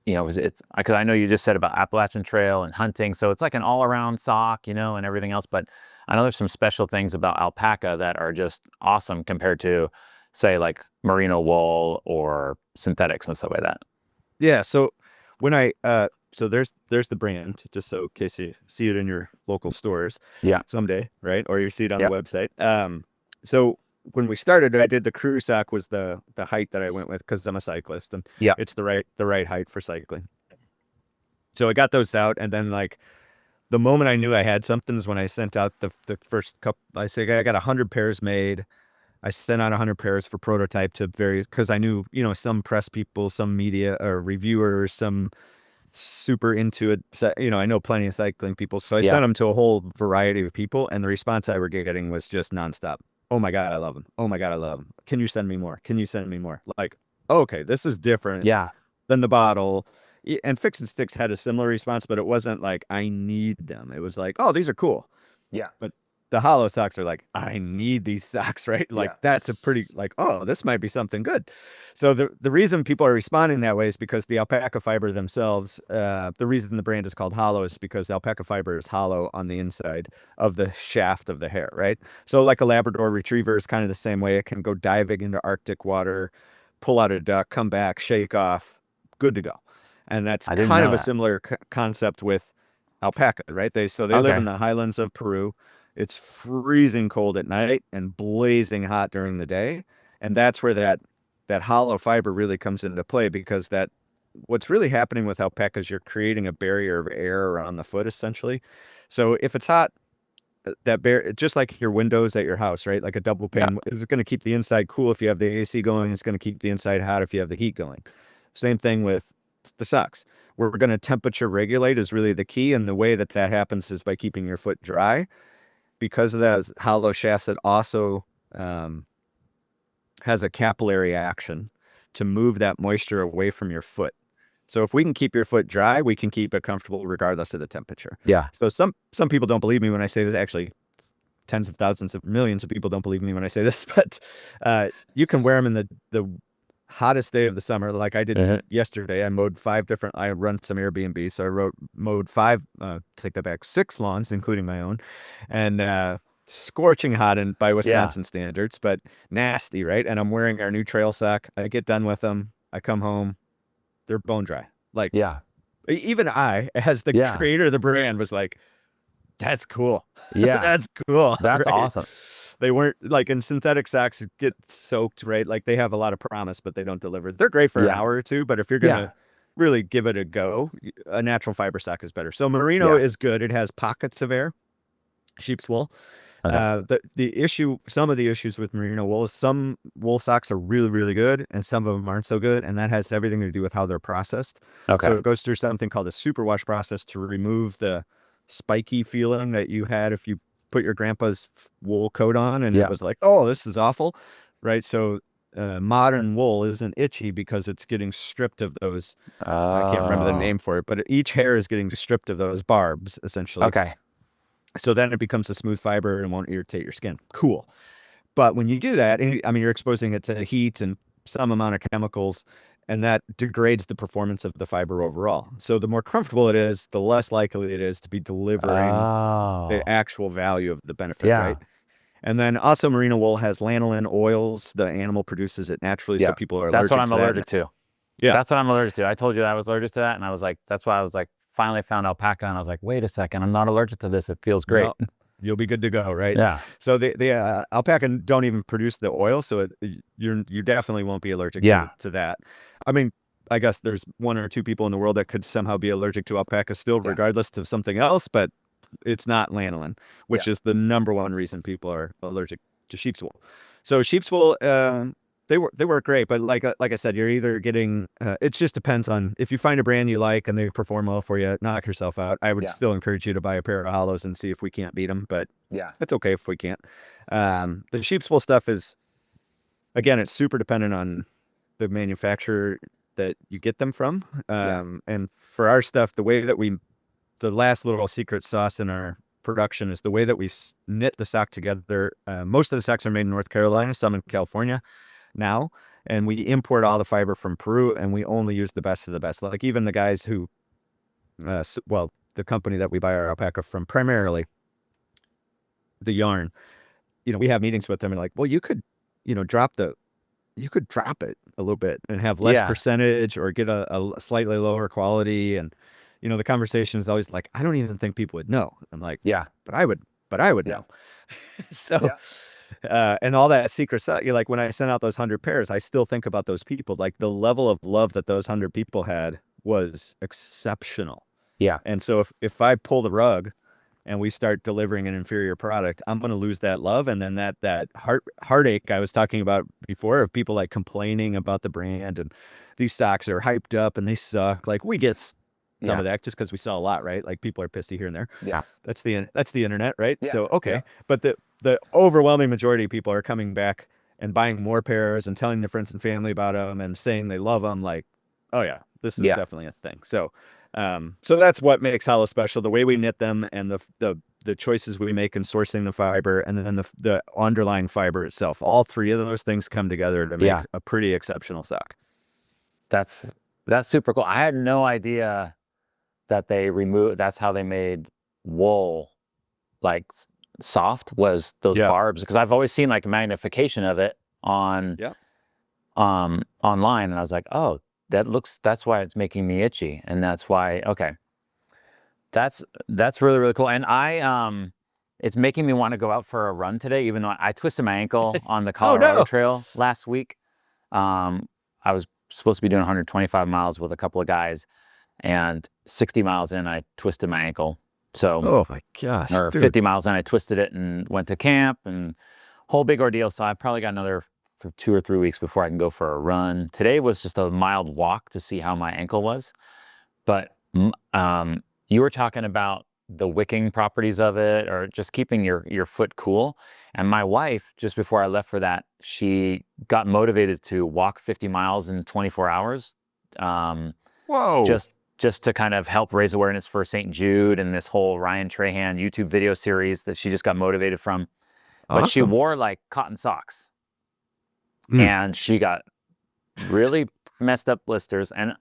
it's because I know you just said about Appalachian Trail and hunting. So it's like an all around sock, and everything else. But I know there's some special things about alpaca that are just awesome compared to, say, like merino wool or synthetics and stuff like that. Yeah, so when so there's the brand, just so in case you see it in your local stores Yeah. someday, right? Or you see it on the Yep. website. So when we started, I did the crew sock was the height that I went with because I'm a cyclist and Yeah. it's the right height for cycling. So I got those out, and then like the moment I knew I had something is when I sent out the first couple. I say I got 100 pairs made. I sent out 100 pairs for prototype to various because I knew some press people, some media or reviewers, some super into it. So, I know plenty of cycling people, so I Yeah. sent them to a whole variety of people, and the response I were getting was just nonstop. Oh my god, I love them. Oh my god, I love them. Can you send me more? Can you send me more? Like, okay, this is different Yeah. than the bottle. And Fix and Sticks had a similar response, but it wasn't like I need them. It was like, oh, these are cool. Yeah. But the hollow socks are like, I need these socks, right? Like Yeah. that's a pretty like, oh, this might be something good. So the reason people are responding that way is because the alpaca fiber themselves, the reason the brand is called hollow is because the alpaca fiber is hollow on the inside of the shaft of the hair, right? So like a Labrador retriever is kind of the same way. It can go diving into Arctic water, pull out a duck, come back, shake off, good to go. And that's I didn't kind of know a that. similar concept with alpaca, right? They live in Okay. the highlands of Peru. It's freezing cold at night and blazing hot during the day. And that's where that hollow fiber really comes into play because what's really happening with alpaca is you're creating a barrier of air around the foot essentially. So if it's hot, just like your windows at your house, right? Like a double Yeah. pane, it's going to keep the inside cool if you have the AC going. It's going to keep the inside hot if you have the heat going. Same thing with the socks. We're going to temperature regulate is really the key. And the way that happens is by keeping your foot dry because of that hollow shafts. It also has a capillary action to move that moisture away from your foot. So if we can keep your foot dry, we can keep it comfortable regardless of the temperature. Yeah. So some people don't believe me when I say this. Actually, tens of thousands of millions of people don't believe me when I say this, but you can wear them in the hottest day of the summer, like I did yesterday, I mowed I run some Airbnb, so mowed take that back, 6 lawns, including my own, and scorching hot by Yeah. Wisconsin standards, but nasty, right? And I'm wearing our new trail sock. I get done with them. I come home, they're bone dry. Like Yeah. even I, as the Yeah. creator of the brand, was like, that's cool. Yeah. That's cool. That's Right? awesome. They weren't like in synthetic socks get soaked, right? Like they have a lot of promise, but they don't deliver. They're great for an Yeah. hour or two, but if you're Yeah. gonna really give it a go, a natural fiber sock is better. So merino Yeah. is good. It has pockets of air. Sheep's wool. Okay. Some of the issues with merino wool is some wool socks are really, really good, and some of them aren't so good, and that has everything to do with how they're processed. Okay. So it goes through something called a superwash process to remove the spiky feeling that you had if you put your grandpa's wool coat on, and it was like, oh, this is awful, right? So modern wool isn't itchy because it's getting stripped of those. I can't remember the name for it, but each hair is getting stripped of those barbs, essentially. Okay. So then it becomes a smooth fiber and won't irritate your skin. Cool. But when you do that, I mean, you're exposing it to heat and some amount of chemicals, and that degrades the performance of the fiber overall. So the more comfortable it is, the less likely it is to be delivering the actual value of the benefit, right? And then also merino wool has lanolin oils. The animal produces it naturally, so people are allergic to that. That's what I'm allergic to. Yeah. That's what I'm allergic to. I told you I was allergic to that, and I was like, that's why I was like, finally found alpaca, and I was like, wait a second, I'm not allergic to this. It feels great. Well, you'll be good to go, right? Yeah. So the alpaca don't even produce the oil, so you definitely won't be allergic to that. I mean, I guess there's 1 or 2 people in the world that could somehow be allergic to alpaca still, regardless of something else, but it's not lanolin, which is the #1 reason people are allergic to sheep's wool. So sheep's wool, they work great, but like I said, you're either getting it just depends on if you find a brand you like and they perform well for you, knock yourself out. I would still encourage you to buy a pair of hollows and see if we can't beat them, but it's okay if we can't. The sheep's wool stuff is, again, it's super dependent on the manufacturer that you get them from. And for our stuff, the last little secret sauce in our production is the way that we knit the sock together. Most of the socks are made in North Carolina, some in California now, and we import all the fiber from Peru, and we only use the best of the best. Like even the guys who, the company that we buy our alpaca from, primarily the yarn, we have meetings with them and like, well, you could drop it a little bit and have less percentage or get a slightly lower quality. And the conversation is always like, I don't even think people would know. I'm like, but I would know. So and all that secret stuff, like when I sent out those 100 pairs, I still think about those people. Like the level of love that those 100 people had was exceptional. And so if I pull the rug and we start delivering an inferior product, I'm going to lose that love. And then that heartache I was talking about before of people like complaining about the brand and these socks are hyped up and they suck. Like we get some of that just because we sell a lot, right? Like people are pissy here and there. That's the internet, right? So okay, but the overwhelming majority of people are coming back and buying more pairs and telling their friends and family about them and saying they love them. Like, oh yeah, this is definitely a thing. So so that's what makes Hollow special: the way we knit them and the choices we make in sourcing the fiber, and then the underlying fiber itself. All 3 of those things come together to make a pretty exceptional sock. That's super cool. I had no idea that that's how they made wool like soft, was those barbs, because I've always seen like magnification of it on online, and I was like, oh, that's why it's making me itchy, and that's why. Okay, that's really, really cool. And it's making me want to go out for a run today, even though I twisted my ankle on the Colorado Trail last week. I was supposed to be doing 125 miles with a couple of guys, and 60 miles in, I twisted my ankle. So, oh my gosh, or 50 miles in, I twisted it and went to camp, and whole big ordeal. So I probably got another 2 or 3 weeks before I can go for a run. Today was just a mild walk to see how my ankle was. But you were talking about the wicking properties of it, or just keeping your foot cool. And my wife, just before I left for that, she got motivated to walk 50 miles in 24 hours. Whoa. Just to kind of help raise awareness for St. Jude and this whole Ryan Trailhead YouTube video series that she just got motivated from. But she wore like cotton socks, and she got really messed up blisters. And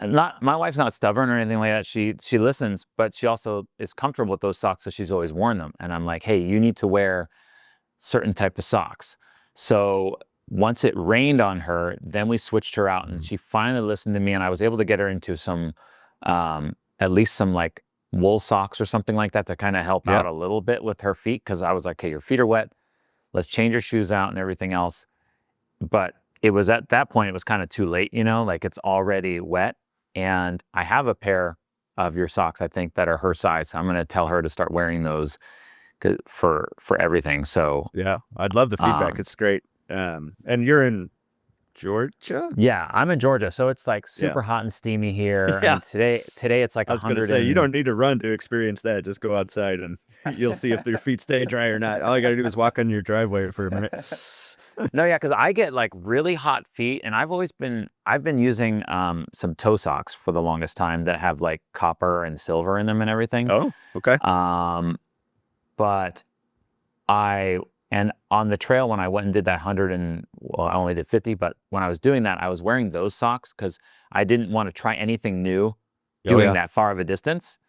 not my wife's not stubborn or anything like that. She listens, but she also is comfortable with those socks, so she's always worn them. And I'm like, hey, you need to wear certain type of socks. So once it rained on her, then we switched her out, and she finally listened to me, and I was able to get her into some, at least some like wool socks or something like that to kind of help out a little bit with her feet. Cause I was like, hey, your feet are wet. Let's change your shoes out and everything else. But it was at that point, it was kind of too late, you know, like it's already wet. And I have a pair of your socks, I think, that are her size. So I'm going to tell her to start wearing those for everything. So Yeah, I'd love the feedback. It's great. And you're in Georgia? yeah, I'm in Georgia, so it's like super hot and steamy here. Yeah. And today it's like I was going to say, you don't need to run to experience that. Just go outside and you'll see if your feet stay dry or not. All you got to do is walk on your driveway for a minute. No, yeah, because I get like really hot feet, and I've been using some toe socks for the longest time that have like copper and silver in them and everything. Oh, okay. But and on the trail when I went and did that 100 and, well, I only did 50, but when I was doing that, I was wearing those socks because I didn't want to try anything new doing that far of a distance.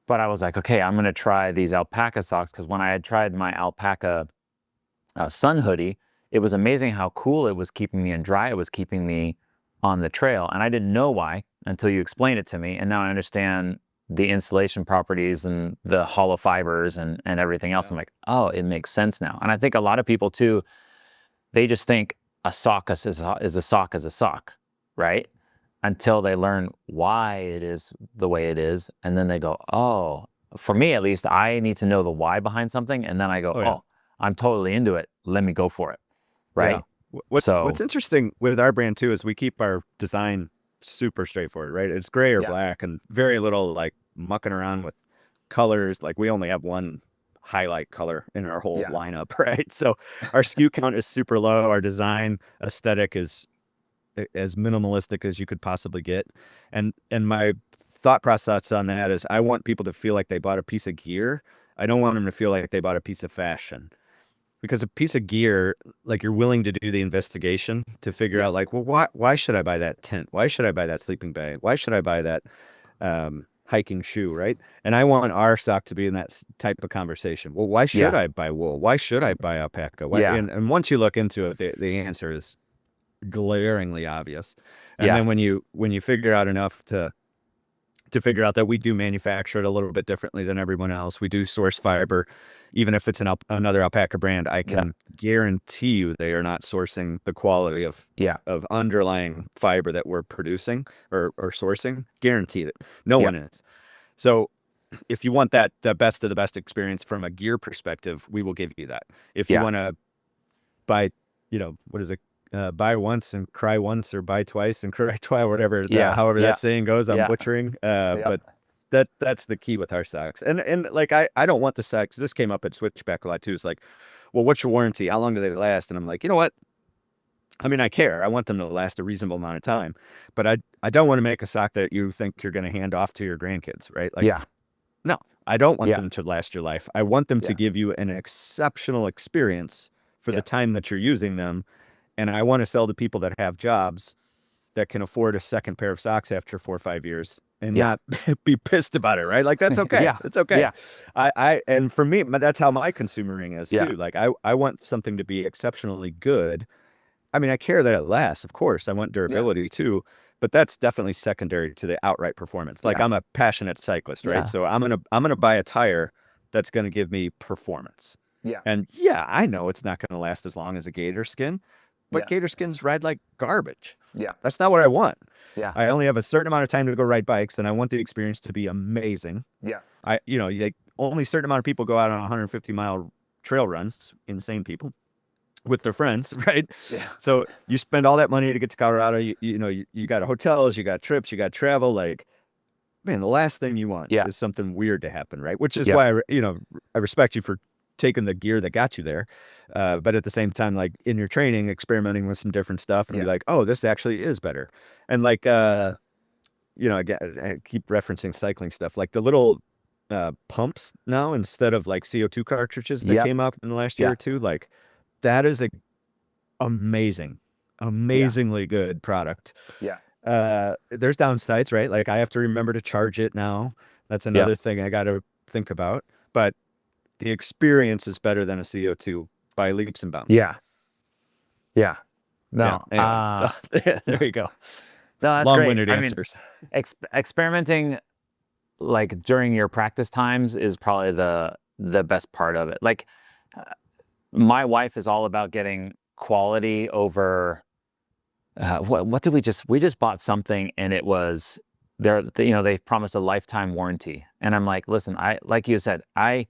But I was like, okay, I'm going to try these alpaca socks, because when I had tried my alpaca sun hoodie, it was amazing how cool it was keeping me and dry. It was keeping me on the trail. And I didn't know why until you explained it to me. And now I understand the insulation properties and the hollow fibers and everything else. I'm like, oh, it makes sense now. And I think a lot of people too, they just think a sock is a sock, right? Until they learn why it is the way it is. And then they go, oh, for me at least, I need to know the why behind something. And then I go, oh, I'm totally into it. Let me go for it. Right. Yeah. What's interesting with our brand too is we keep our design super straightforward, right? It's gray or black, and very little like mucking around with colors. Like we only have one highlight color in our whole lineup, right? So our SKU count is super low. Our design aesthetic is as minimalistic as you could possibly get. And my thought process on that is I want people to feel like they bought a piece of gear. I don't want them to feel like they bought a piece of fashion. Because a piece of gear, like you're willing to do the investigation to figure out like, well, why should I buy that tent? Why should I buy that sleeping bag? Why should I buy that hiking shoe, right? And I want our sock to be in that type of conversation. Well, why should I buy wool? Why should I buy alpaca? And once you look into it, the answer is glaringly obvious. And then when you figure out enough to figure out that we do manufacture it a little bit differently than everyone else. We do source fiber. Even if it's another alpaca brand, I can guarantee you they are not sourcing the quality of underlying fiber that we're producing or sourcing. Guaranteed it. No one is. So if you want the best of the best experience from a gear perspective, we will give you that. If you want to buy, what is it? Buy once and cry once, or buy twice and cry twice, whatever, however that saying goes. I'm butchering, but that's the key with our socks. And like, I don't want the socks. This came up at Switchback a lot too. It's like, well, what's your warranty? How long do they last? And I'm like, you know what? I mean, I care. I want them to last a reasonable amount of time, but I don't want to make a sock that you think you're going to hand off to your grandkids, right? Like, no, I don't want them to last your life. I want them to give you an exceptional experience for the time that you're using them. And I want to sell to people that have jobs that can afford a second pair of socks after 4 or 5 years and not be pissed about it, right? Like, that's okay. It's okay. And for me, that's how my consumering is too. Like, I want something to be exceptionally good. I mean, I care that it lasts, of course. I want durability too, but that's definitely secondary to the outright performance. Like, I'm a passionate cyclist, right? So I'm gonna buy a tire that's gonna give me performance. And I know it's not gonna last as long as a gator skin. But gator skins ride like garbage. That's not what I want. I only have a certain amount of time to go ride bikes, and I want the experience to be amazing. Like, only a certain amount of people go out on 150-mile trail runs, insane people, with their friends, right? So you spend all that money to get to Colorado. You got hotels, you got trips, you got travel. Like, man, the last thing you want is something weird to happen, right? Which is why I respect you for taking the gear that got you there, but at the same time, like, in your training, experimenting with some different stuff and be like, oh, this actually is better. And like, again, I keep referencing cycling stuff, like the little pumps now, instead of like CO2 cartridges that came up in the last year or two, like, that is amazing. amazingly good product. Yeah. There's downsides, right? Like I have to remember to charge it now. That's Yep. another thing I got to think about. But the experience is better than a CO2 by leaps and bounds. Yeah. Yeah. Yeah. No. Anyway, so there No, you go. that's great. Long-winded I mean, answers. experimenting like during your practice times is probably the best part of it. Like uh, my wife is all about getting quality over what did we just bought something and it was they promised a lifetime warranty. And I'm like, listen, I like you said, I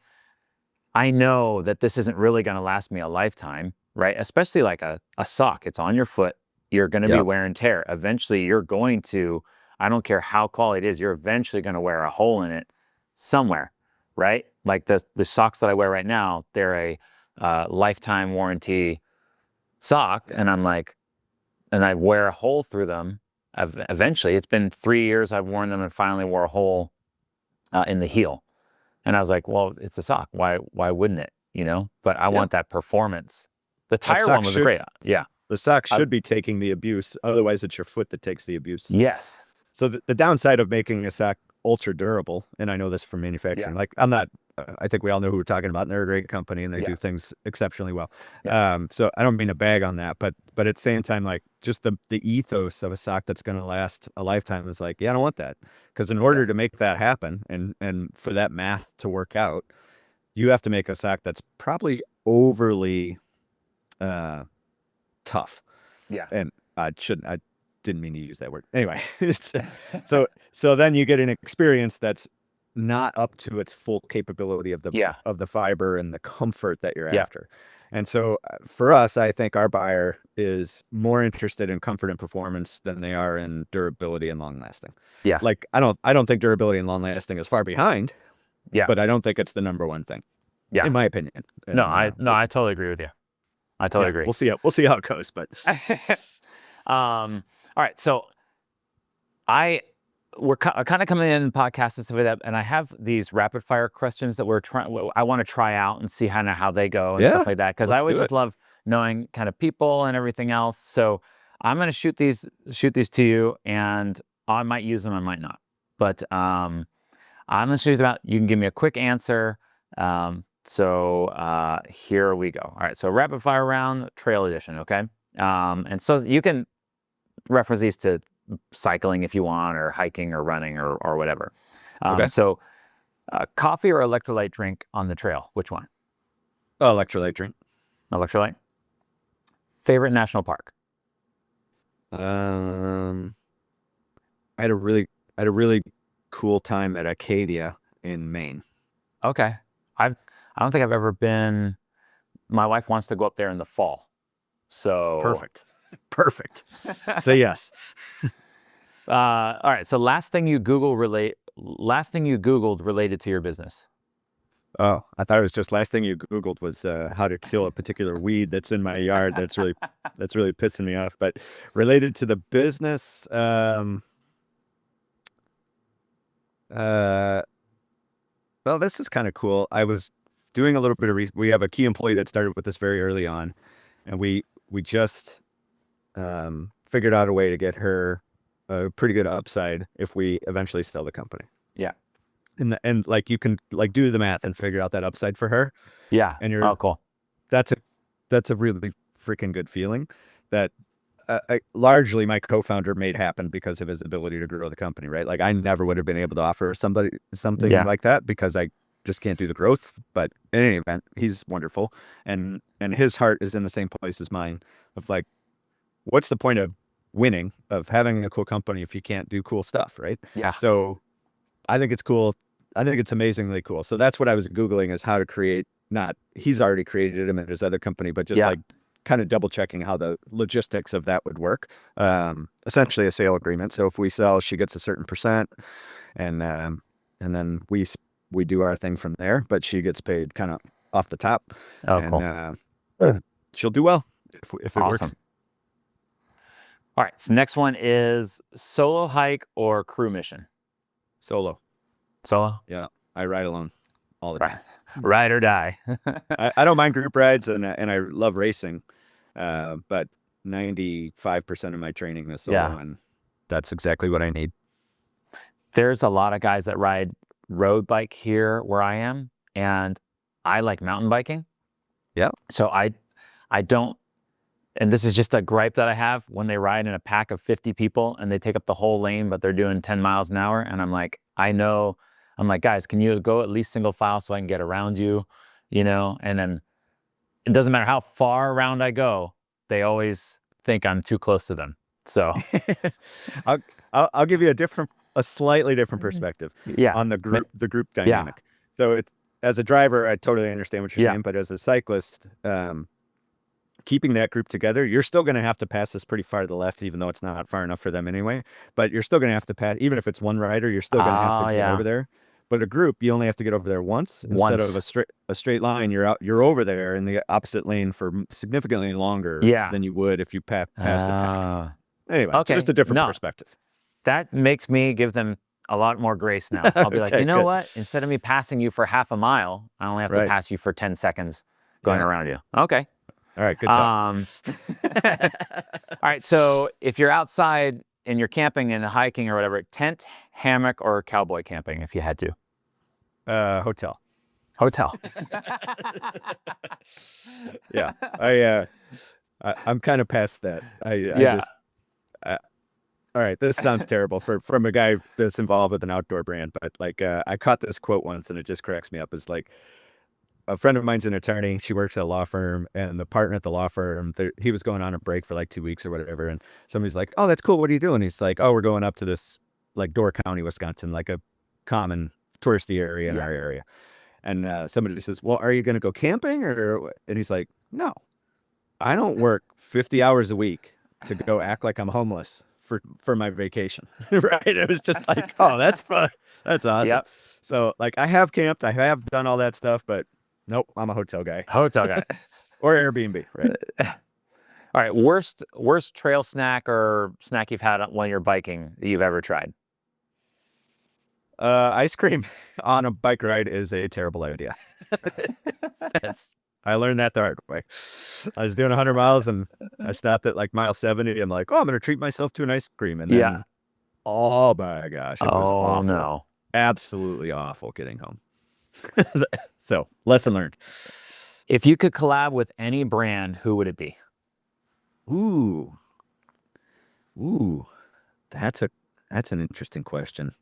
know that this isn't really going to last me a lifetime, right? Especially like a sock. It's on your foot. You're going to be Yep. wear and tear. Eventually, you're going to, I don't care how quality it is, you're eventually going to wear a hole in it somewhere, right? Like the socks that I wear right now, they're a lifetime warranty sock. And I'm like, and I wear a hole through them. Eventually, it's been 3 years I've worn them and finally wore a hole in the heel. And I was like, well, it's a sock. Why wouldn't it? You know, but I Yeah. want that performance. The That tire sock one was should great. Yeah. the sock should be taking the abuse. Otherwise, it's your foot that takes the abuse. Yes. So the downside of making a sock ultra durable, and I know this from manufacturing, Yeah. like I'm not, I think we all know who we're talking about, and they're a great company and they Yeah. do things exceptionally well. Yeah. So I don't mean to bag on that, but at the same time, like just the ethos of a sock that's going to last a lifetime is like, yeah, I don't want that. Because in order to make that happen and for that math to work out, you have to make a sock that's probably overly tough. Yeah. And I didn't mean to use that word. Anyway, so then you get an experience that's not up to its full capability of Yeah. the fiber and the comfort that you're Yeah. after. And so for us, I think our buyer is more interested in comfort and performance than they are in durability and long lasting. Yeah. Like I don't think durability and long lasting is far behind, Yeah. but I don't think it's the number one thing, Yeah. in my opinion. No, And, I totally agree with you. I totally agree. We'll see how it goes, but All right. So we're kind of coming in podcast and stuff like that, and I have these rapid fire questions that I want to try out and see kind of how they go and Yeah, stuff like that. Because I let's always do just it. love knowing kind of people and everything else. So I'm gonna shoot these to you, and I might use them, I might not. But I'm gonna shoot them out. You can give me a quick answer. So here we go. All right. So rapid fire round, trail edition. Okay. And so you can reference these to cycling if you want, or hiking or running or whatever. Okay. So coffee or electrolyte drink on the trail, which one? Oh, electrolyte drink. Electrolyte. Favorite national park? I had a really cool time at Acadia in Maine. Okay. I don't think I've ever been. My wife wants to go up there in the fall. So Perfect. So yes. All right. So last thing you Googled related to your business. Oh, I thought it was just last thing you Googled was how to kill a particular weed that's in my yard. That's really pissing me off. But related to the business, well, this is kind of cool. I was doing a little bit of we have a key employee that started with us very early on, and we just figured out a way to get her a pretty good upside if we eventually sell the company. Yeah. And like you can like do the math and figure out that upside for her. Yeah. And oh, cool. That's a really freaking good feeling that largely my co-founder made happen because of his ability to grow the company, right? Like I never would have been able to offer somebody something like that because I just can't do the growth. But in any event, he's wonderful. And his heart is in the same place as mine of like, what's the point of winning, of having a cool company if you can't do cool stuff, right? Yeah. So I think it's cool. I think it's amazingly cool. So that's what I was Googling is how to create, not he's already created him at his other company, but just like kind of double checking how the logistics of that would work. Essentially a sale agreement. So if we sell, she gets a certain percent and then we do our thing from there, but she gets paid kind of off the top. Oh, and, cool. She'll do well if it Awesome. works. All right. So next one is solo hike or crew mission? Solo. Yeah. I ride alone all the time. Ride or die. I don't mind group rides and I love racing. But 95% of my training is solo, Yeah. and that's exactly what I need. There's a lot of guys that ride road bike here where I am, and I like mountain biking. Yeah. So I don't, and this is just a gripe that I have when they ride in a pack of 50 people and they take up the whole lane, but they're doing 10 miles an hour. And I'm like, guys, can you go at least single file so I can get around you, And then it doesn't matter how far around I go, they always think I'm too close to them. So I'll give you a slightly different perspective yeah, on the group yeah, dynamic. So it's, as a driver, I totally understand what you're yeah. saying, but as a cyclist, keeping that group together, you're still going to have to pass this pretty far to the left, even though it's not far enough for them anyway. But you're still going to have to pass, even if it's one rider, you're still going to have to get over there. But a group, you only have to get over there once instead of a straight line. You're over there in the opposite lane for significantly longer than you would if you passed a pack. Anyway, okay. Just a different perspective. That makes me give them a lot more grace now. I'll be like, you know what? Instead of me passing you for half a mile, I only have to pass you for 10 seconds going around you. Okay. All right, good job. All right, so if you're outside and you're camping and hiking or whatever, tent, hammock, or cowboy camping if you had to? Hotel. Yeah, I'm kind of past that. All right, this sounds terrible from a guy that's involved with an outdoor brand, but like I caught this quote once and it just cracks me up. It's like, a friend of mine's an attorney. She works at a law firm, and the partner at the law firm, he was going on a break for like 2 weeks or whatever. And somebody's like, "Oh, that's cool. What are you doing?" He's like, "Oh, we're going up to this like Door County, Wisconsin, like a common touristy area in our area." And somebody says, "Well, are you going to go camping?" And he's like, "No, I don't work 50 hours a week to go act like I'm homeless for my vacation." Right? It was just like, "Oh, that's fun. That's awesome." Yep. So like, I have camped, I have done all that stuff, but nope, I'm a hotel guy. Or Airbnb, right? All right, worst trail snack or snack you've had when you're biking that you've ever tried? Ice cream on a bike ride is a terrible idea. I learned that the hard way. I was doing 100 miles and I stopped at like mile 70. I'm like, "Oh, I'm going to treat myself to an ice cream." And then, oh my gosh, it was awful. No. Absolutely awful getting home. So, lesson learned. If you could collab with any brand, who would it be? Ooh, that's an interesting question.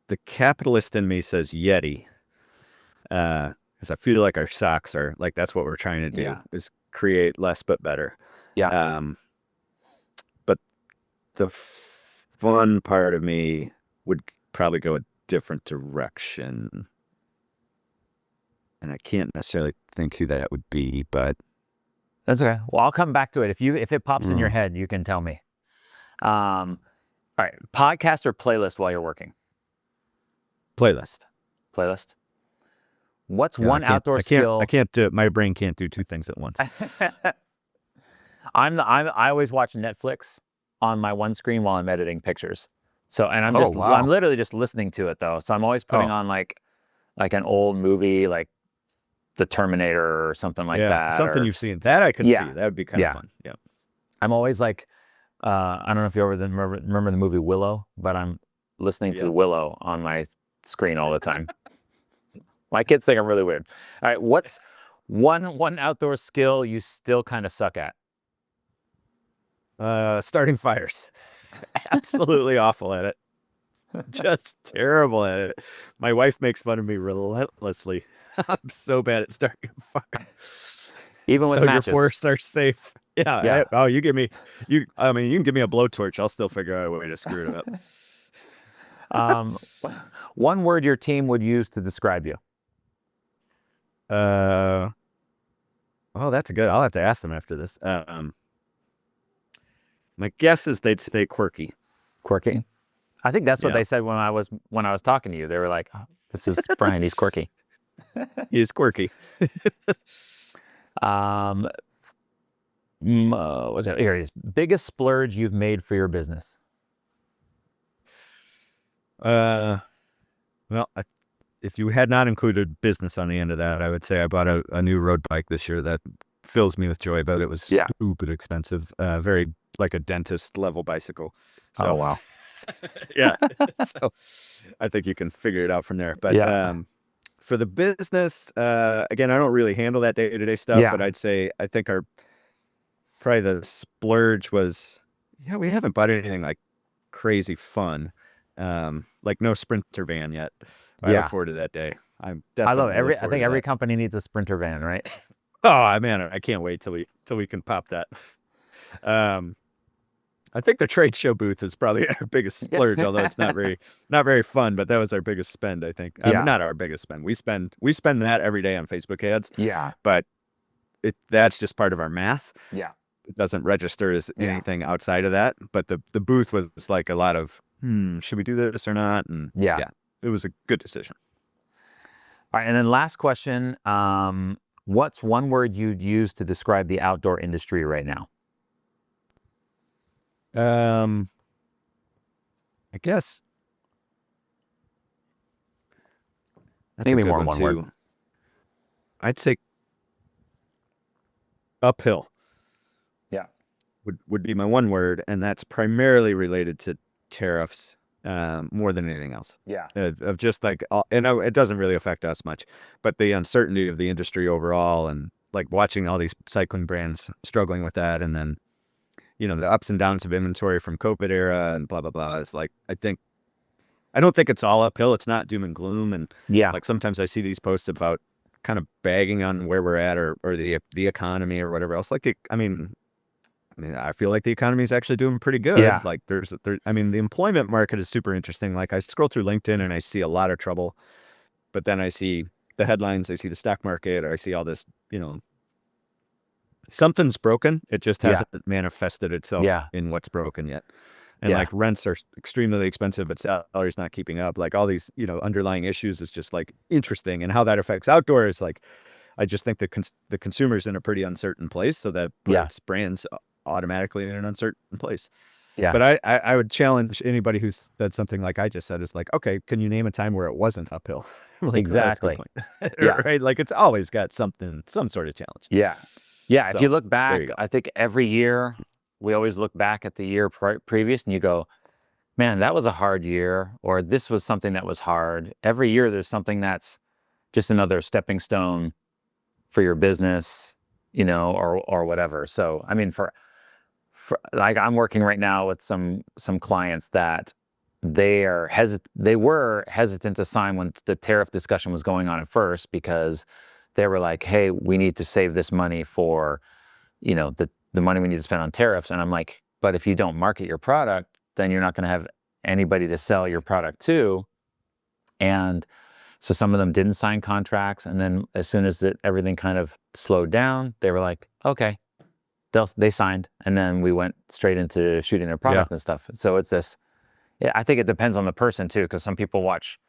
The capitalist in me says Yeti, because I feel like our socks are like, that's what we're trying to do, is create less but better. Yeah. But the fun part of me would probably go a different direction. And I can't necessarily think who that would be, but that's okay. Well, I'll come back to it. If it pops in your head, you can tell me. All right, podcast or playlist while you're working? Playlist. What's one outdoor skill? I can't do it. My brain can't do two things at once. I always watch Netflix on my one screen while I'm editing pictures. So, and I'm I'm literally just listening to it though. So I'm always putting on like an old movie, like The Terminator or something like that. Something you've seen. That I could see. That would be kind of fun. Yeah. I'm always like, I don't know if you ever remember the movie Willow, but I'm listening to Willow on my screen all the time. My kids think I'm really weird. All right, what's one outdoor skill you still kind of suck at? Starting fires. Absolutely awful at it. Just terrible at it. My wife makes fun of me relentlessly. I'm so bad at starting a fire. Even with matches. Your forests are safe. Yeah. You can give me a blowtorch. I'll still figure out a way to screw it up. One word your team would use to describe you. Oh, that's good. I'll have to ask them after this. My guess is they'd say quirky. Quirky? I think that's what they said when I was talking to you. They were like, "Oh, this is Brian. He's quirky." He's quirky. What's that? Here it is. Biggest splurge you've made for your business? Well, if you had not included business on the end of that, I would say I bought a new road bike this year that fills me with joy, but it was Yeah. stupid expensive. Very like a dentist level bicycle. Oh, So wow. yeah, so I think you can figure it out from there. But Yeah. for the business, again, I don't really handle that day-to-day stuff, Yeah. but I'd say I think probably the splurge was, yeah, we haven't bought anything like crazy fun. Like no Sprinter van yet. I look Yeah. forward to that day. I'm I love it. definitely look I forward think to every that. company needs a Sprinter van, right? Oh man, I can't wait till we can pop that. Um, I think the trade show booth is probably our biggest Yeah. splurge, although it's not very fun. But that was our biggest spend, I think. Yeah. Not our biggest spend. We spend that every day on Facebook ads, Yeah. but that's just part of our math. Yeah. It doesn't register as Yeah. anything outside of that. But the booth was like a lot of, should we do this or not? And Yeah. yeah, it was a good decision. All right. And then last question. What's one word you'd use to describe the outdoor industry right now? I guess that's Maybe a good more one one too. word. I'd say uphill Yeah. would be my one word, and that's primarily related to tariffs more than anything else. Yeah. Of just like, it doesn't really affect us much, but the uncertainty of the industry overall, and like watching all these cycling brands struggling with that, and then the ups and downs of inventory from COVID era and blah blah blah is like, I don't think it's all uphill. It's not doom and gloom, and Yeah. like sometimes I see these posts about kind of bagging on where we're at or the economy or whatever else. Like, I feel like the economy is actually doing pretty good. Yeah. Like I mean, the employment market is super interesting. Like I scroll through LinkedIn and I see a lot of trouble, but then I see the headlines, I see the stock market, or I see all this, something's broken. It just Yeah. hasn't manifested itself Yeah. in what's broken yet. And Yeah. like rents are extremely expensive, but salaries not keeping up. Like all these, underlying issues is just like interesting, and how that affects outdoors. Like, I just think the consumer's in a pretty uncertain place, so that Yeah. puts brands automatically in an uncertain place. Yeah. But I would challenge anybody who's said something like I just said, is like, okay, can you name a time where it wasn't uphill? Like, Exactly. oh, that's a good point. Yeah. Right? Like it's always got some sort of challenge. Yeah. Yeah. If So you look there back, you go. I think every year we always look back at the year previous and you go, man, that was a hard year, or this was something that was hard. Every year there's something that's just another stepping stone for your business, or whatever. So, I mean, for like, I'm working right now with some clients that they were hesitant to sign when the tariff discussion was going on at first, because they were like, hey, we need to save this money for, the money we need to spend on tariffs. And I'm like, but if you don't market your product, then you're not going to have anybody to sell your product to. And so some of them didn't sign contracts. And then as soon as everything kind of slowed down, they were like, okay, they signed. And then we went straight into shooting their product and stuff. So it's this, I think it depends on the person too, because some people watch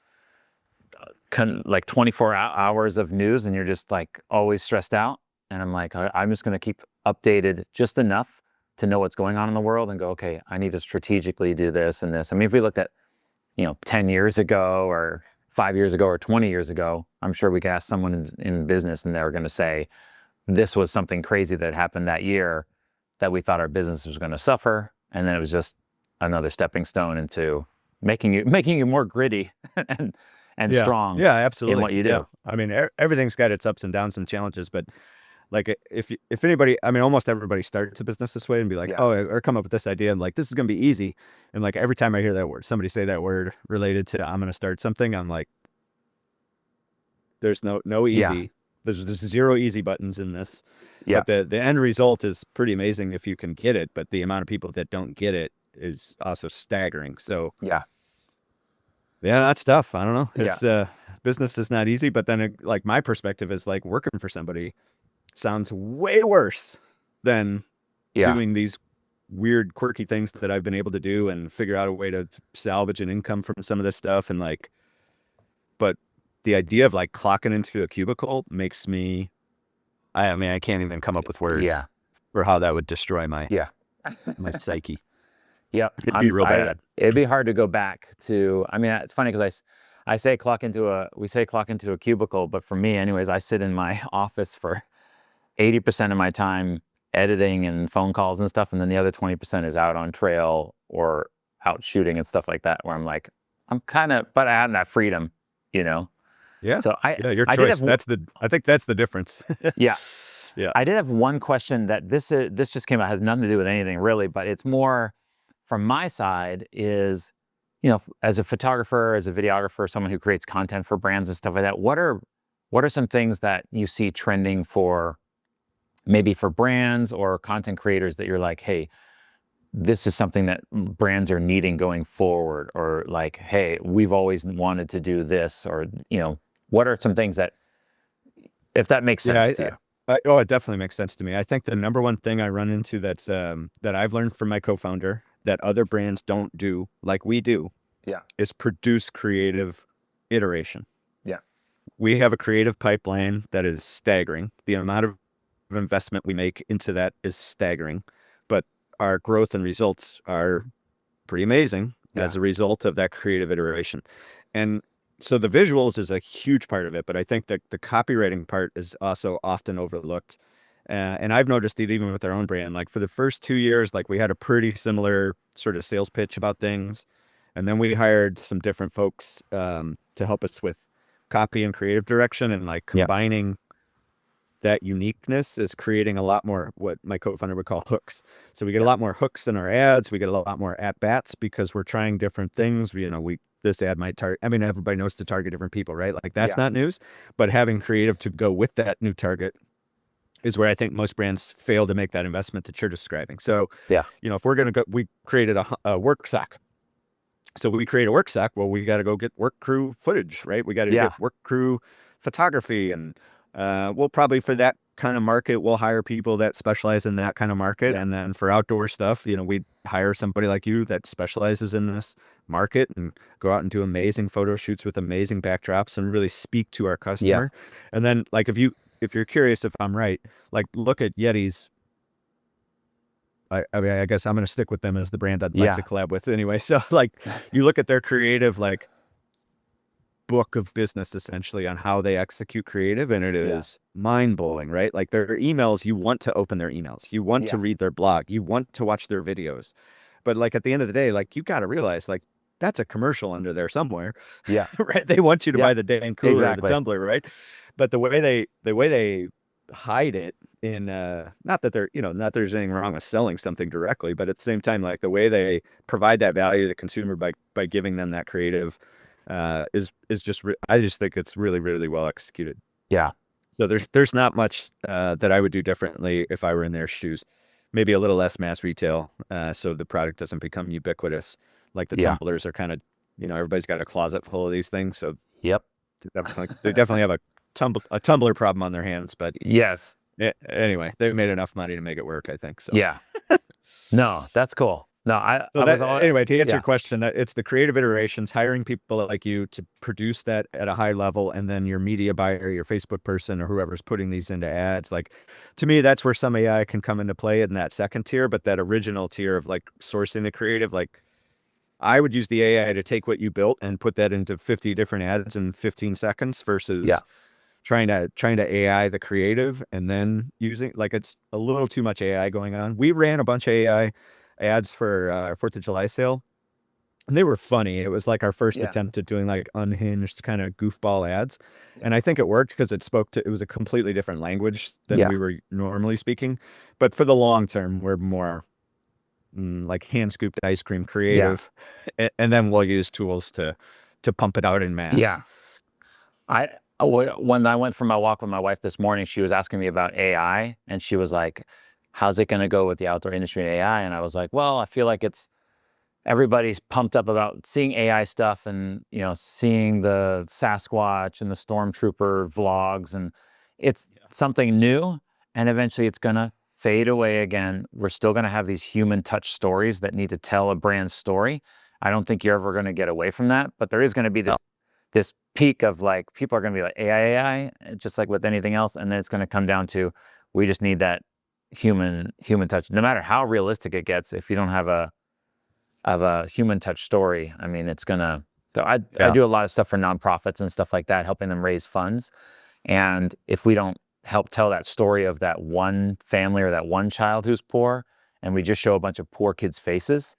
like 24 hours of news and you're just like always stressed out. And I'm like, I'm just going to keep updated just enough to know what's going on in the world and go, okay, I need to strategically do this and this. I mean, if we looked at, 10 years ago or 5 years ago or 20 years ago, I'm sure we could ask someone in business and they're going to say, this was something crazy that happened that year that we thought our business was going to suffer. And then it was just another stepping stone into making you more gritty and strong Yeah, absolutely. in what you do. Yeah. I mean, everything's got its ups and downs and challenges, but like if anybody, I mean, almost everybody starts a business this way and be like, Yeah. oh, or come up with this idea and like, this is going to be easy. And like, every time I hear that word, somebody say that word related to, I'm going to start something, I'm like, there's no easy. Yeah. There's 0 easy buttons in this. Yeah. But the end result is pretty amazing if you can get it. But the amount of people that don't get it is also staggering. So Yeah. yeah, that's tough. I don't know. Yeah. It's business is not easy, but then like my perspective is like working for somebody sounds way worse than Yeah. doing these weird, quirky things that I've been able to do and figure out a way to salvage an income from some of this stuff. And like, but the idea of like clocking into a cubicle makes me, I mean, I can't even come up with words Yeah. for how that would destroy my Yeah. my psyche. Yep. It'd be real bad. It'd be hard to go back to, I mean, it's funny because we say clock into a cubicle, but for me anyways, I sit in my office for 80% of my time editing and phone calls and stuff, and then the other 20% is out on trail or out shooting and stuff like that, where I'm like, but I have that freedom, you know. Yeah. So Yeah, your I did choice. have I think that's the difference. yeah. Yeah. I did have one question that this just came out, has nothing to do with anything really, but it's more from my side is, as a photographer, as a videographer, someone who creates content for brands and stuff like that, what are some things that you see trending for maybe for brands or content creators that you're like, hey, this is something that brands are needing going forward, or like, hey, we've always wanted to do this, or, what are some things that, if that makes sense to you? Oh, it definitely makes sense to me. I think the number one thing I run into that I've learned from my co-founder that other brands don't do like we do Yeah. is produce creative iteration. Yeah. We have a creative pipeline that is staggering. The amount of investment we make into that is staggering, but our growth and results are pretty amazing as a result of that creative iteration. And so the visuals is a huge part of it, but I think that the copywriting part is also often overlooked. And I've noticed it even with our own brand. Like for the first 2 years, like we had a pretty similar sort of sales pitch about things. And then we hired some different folks to help us with copy and creative direction, and like combining that uniqueness is creating a lot more what my co-founder would call hooks. So we get a lot more hooks in our ads. We get a lot more at bats because we're trying different things. This ad might target, I mean, everybody knows to target different people, right? Like that's not news, but having creative to go with that new target is where I think most brands fail to make that investment that you're describing. So, if we're going to go, we created a work sack. So we create a work sack. Well, we got to go get work crew footage, right? We got to get work crew photography, and we'll probably, for that kind of market, we'll hire people that specialize in that kind of market. And then for outdoor stuff, we hire somebody like you that specializes in this market and go out and do amazing photo shoots with amazing backdrops and really speak to our customer. And then like, if you're curious if I'm right, like look at Yeti's. I mean, I guess I'm going to stick with them as the brand I'd like to collab with anyway. So like you look at their creative, like book of business essentially on how they execute creative, and it is mind-blowing, right? Like their emails, you want to open their emails, you want to read their blog, you want to watch their videos, but like at the end of the day, like you got to realize like that's a commercial under there somewhere, right? They want you to buy the damn cooler or the tumbler, right? But the way they hide it in not that there's anything wrong with selling something directly, but at the same time, like the way they provide that value to the consumer by giving them that creative is just I just think it's really, really well executed. So there's not much that I would do differently if I were in their shoes. Maybe a little less mass retail, so the product doesn't become ubiquitous. Like the tumblers are kind of, everybody's got a closet full of these things. So they definitely have a tumbler problem on their hands. But anyway, they've made enough money to make it work, I think. So no, that's cool. No, anyway, to answer your question, it's the creative iterations, hiring people like you to produce that at a high level, and then your media buyer, your Facebook person, or whoever's putting these into ads. Like, to me, that's where some AI can come into play in that second tier, but that original tier of like sourcing the creative, like I would use the AI to take what you built and put that into 50 different ads in 15 seconds versus trying to AI the creative and then using, like, it's a little too much AI going on. We ran a bunch of AI ads for our 4th of July sale, and they were funny. It was like our first attempt at doing like unhinged kind of goofball ads. And I think it worked because it was a completely different language than we were normally speaking. But for the long term, we're more like hand scooped ice cream creative. And then we'll use tools to pump it out in mass. When I went for my walk with my wife this morning, she was asking me about AI, and she was like, how's it going to go with the outdoor industry and AI? And I was like, well, I feel like everybody's pumped up about seeing AI stuff and, seeing the Sasquatch and the Stormtrooper vlogs, and it's something new, and eventually it's going to fade away again. We're still going to have these human touch stories that need to tell a brand story. I don't think you're ever going to get away from that, but there is going to be this peak of like, people are going to be like AI, just like with anything else. And then it's going to come down to, we just need that human touch, no matter how realistic it gets. If you don't have a human touch story, I mean, it's gonna. So I do a lot of stuff for nonprofits and stuff like that, helping them raise funds. And if we don't help tell that story of that one family or that one child who's poor, and we just show a bunch of poor kids' faces,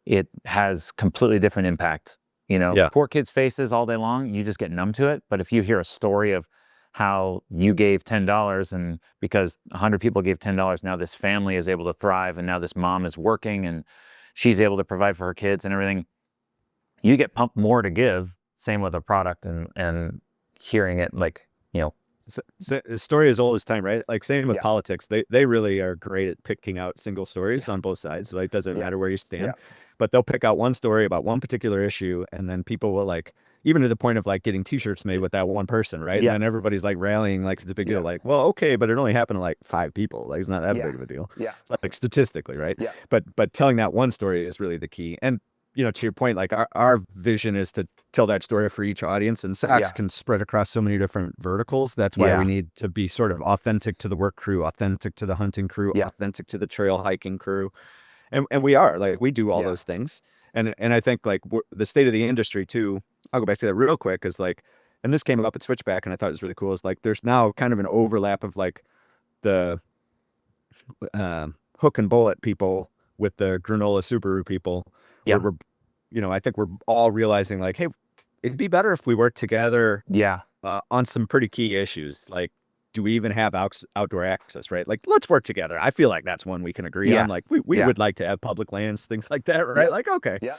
it has completely different impact. You know, Yeah. poor kids' faces all day long, you just get numb to it. But if you hear a story of how you gave $10, and because 100 people gave $10, now this family is able to thrive, and now this mom is working and she's able to provide for her kids and everything, you get pumped more to give. Same with a product, and hearing it, like, you know. So the story is old as time, right? Like same with Yeah. politics. They really are great at picking out single stories on both sides. Like, it doesn't Yeah. matter where you stand, Yeah. but they'll pick out one story about one particular issue, and then people will, like, even to the point of like getting T-shirts made with that one person, right? Yeah. And then everybody's like rallying, like it's a big Yeah. deal. Like, well, okay, but it only happened to like 5 people. Like, it's not that Yeah. big of a deal, Yeah. like statistically, right? Yeah. But telling that one story is really the key. And you know, to your point, like our vision is to tell that story for each audience, and Socks Yeah. can spread across so many different verticals. That's why Yeah. we need to be sort of authentic to the work crew, authentic to the hunting crew, Yeah. authentic to the trail hiking crew. And we are, like, we do all Yeah. those things. And I think like the state of the industry too, I'll go back to that real quick, is like, and this came up at Switchback and I thought it was really cool, is like there's now kind of an overlap of like the hook and bullet people with the granola Subaru people, Yeah. where we're, you know, I think we're all realizing like, hey, it'd be better if we worked together Yeah. on some pretty key issues. Like, do we even have outdoor access, right? Like, let's work together. I feel like that's one we can agree Yeah. on. Like, we Yeah. would like to have public lands, things like that, right? Yeah. Like, okay. Yeah.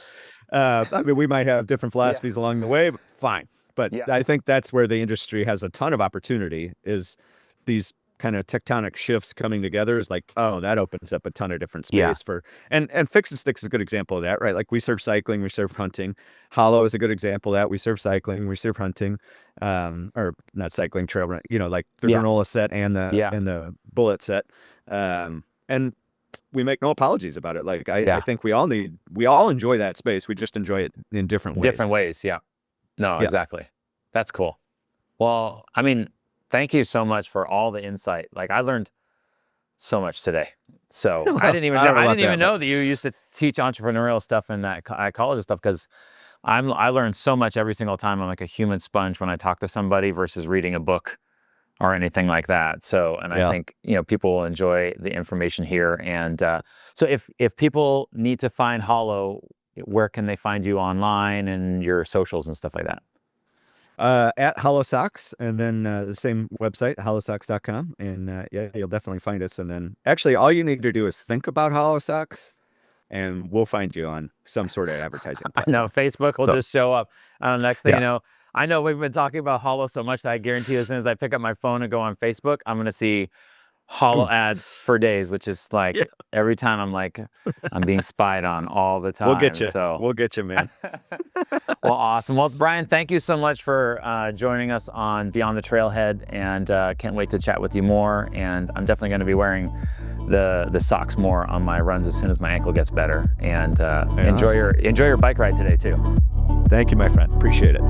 I mean, we might have different philosophies along the way, but fine. But Yeah. I think that's where the industry has a ton of opportunity, is these kind of tectonic shifts coming together is like, oh, that opens up a ton of different space Yeah. for, and Fix and Stick is a good example of that, right? Like, we serve cycling, we serve hunting. Hollow is a good example of that. We serve cycling, we serve hunting, or not cycling, trail run, you know, like the Yeah. granola set and the Yeah. and the bullet set. And we make no apologies about it. Like, I Yeah. think we all enjoy that space. We just enjoy it in different ways. Different ways. Yeah. No, Yeah. exactly. That's cool. Well, I mean, thank you so much for all the insight. Like, I learned so much today. So I didn't even I know, don't know I about didn't even that, know that you used to teach entrepreneurial stuff in that at college and stuff, because I learn so much every single time. I'm like a human sponge when I talk to somebody versus reading a book or anything like that. So, and Yeah. I think, you know, people will enjoy the information here. And so if people need to find Hollow, where can they find you online and your socials and stuff like that? At Hollow Socks, and then the same website, hollowsocks.com. And yeah, you'll definitely find us. And then actually all you need to do is think about Hollow Socks, and we'll find you on some sort of advertising I platform. know Facebook will So- just show up. Next thing Yeah. you know, I know we've been talking about Hollow so much that I guarantee you, as soon as I pick up my phone and go on Facebook, I'm going to see Hollow ads for days, which is like Yeah. every time I'm like, I'm being spied on all the time. We'll get you. So, We'll get you, man. well, awesome. Well, Brian, thank you so much for joining us on Beyond the Trailhead, and can't wait to chat with you more. And I'm definitely going to be wearing the socks more on my runs as soon as my ankle gets better. And enjoy your bike ride today too. Thank you, my friend. Appreciate it.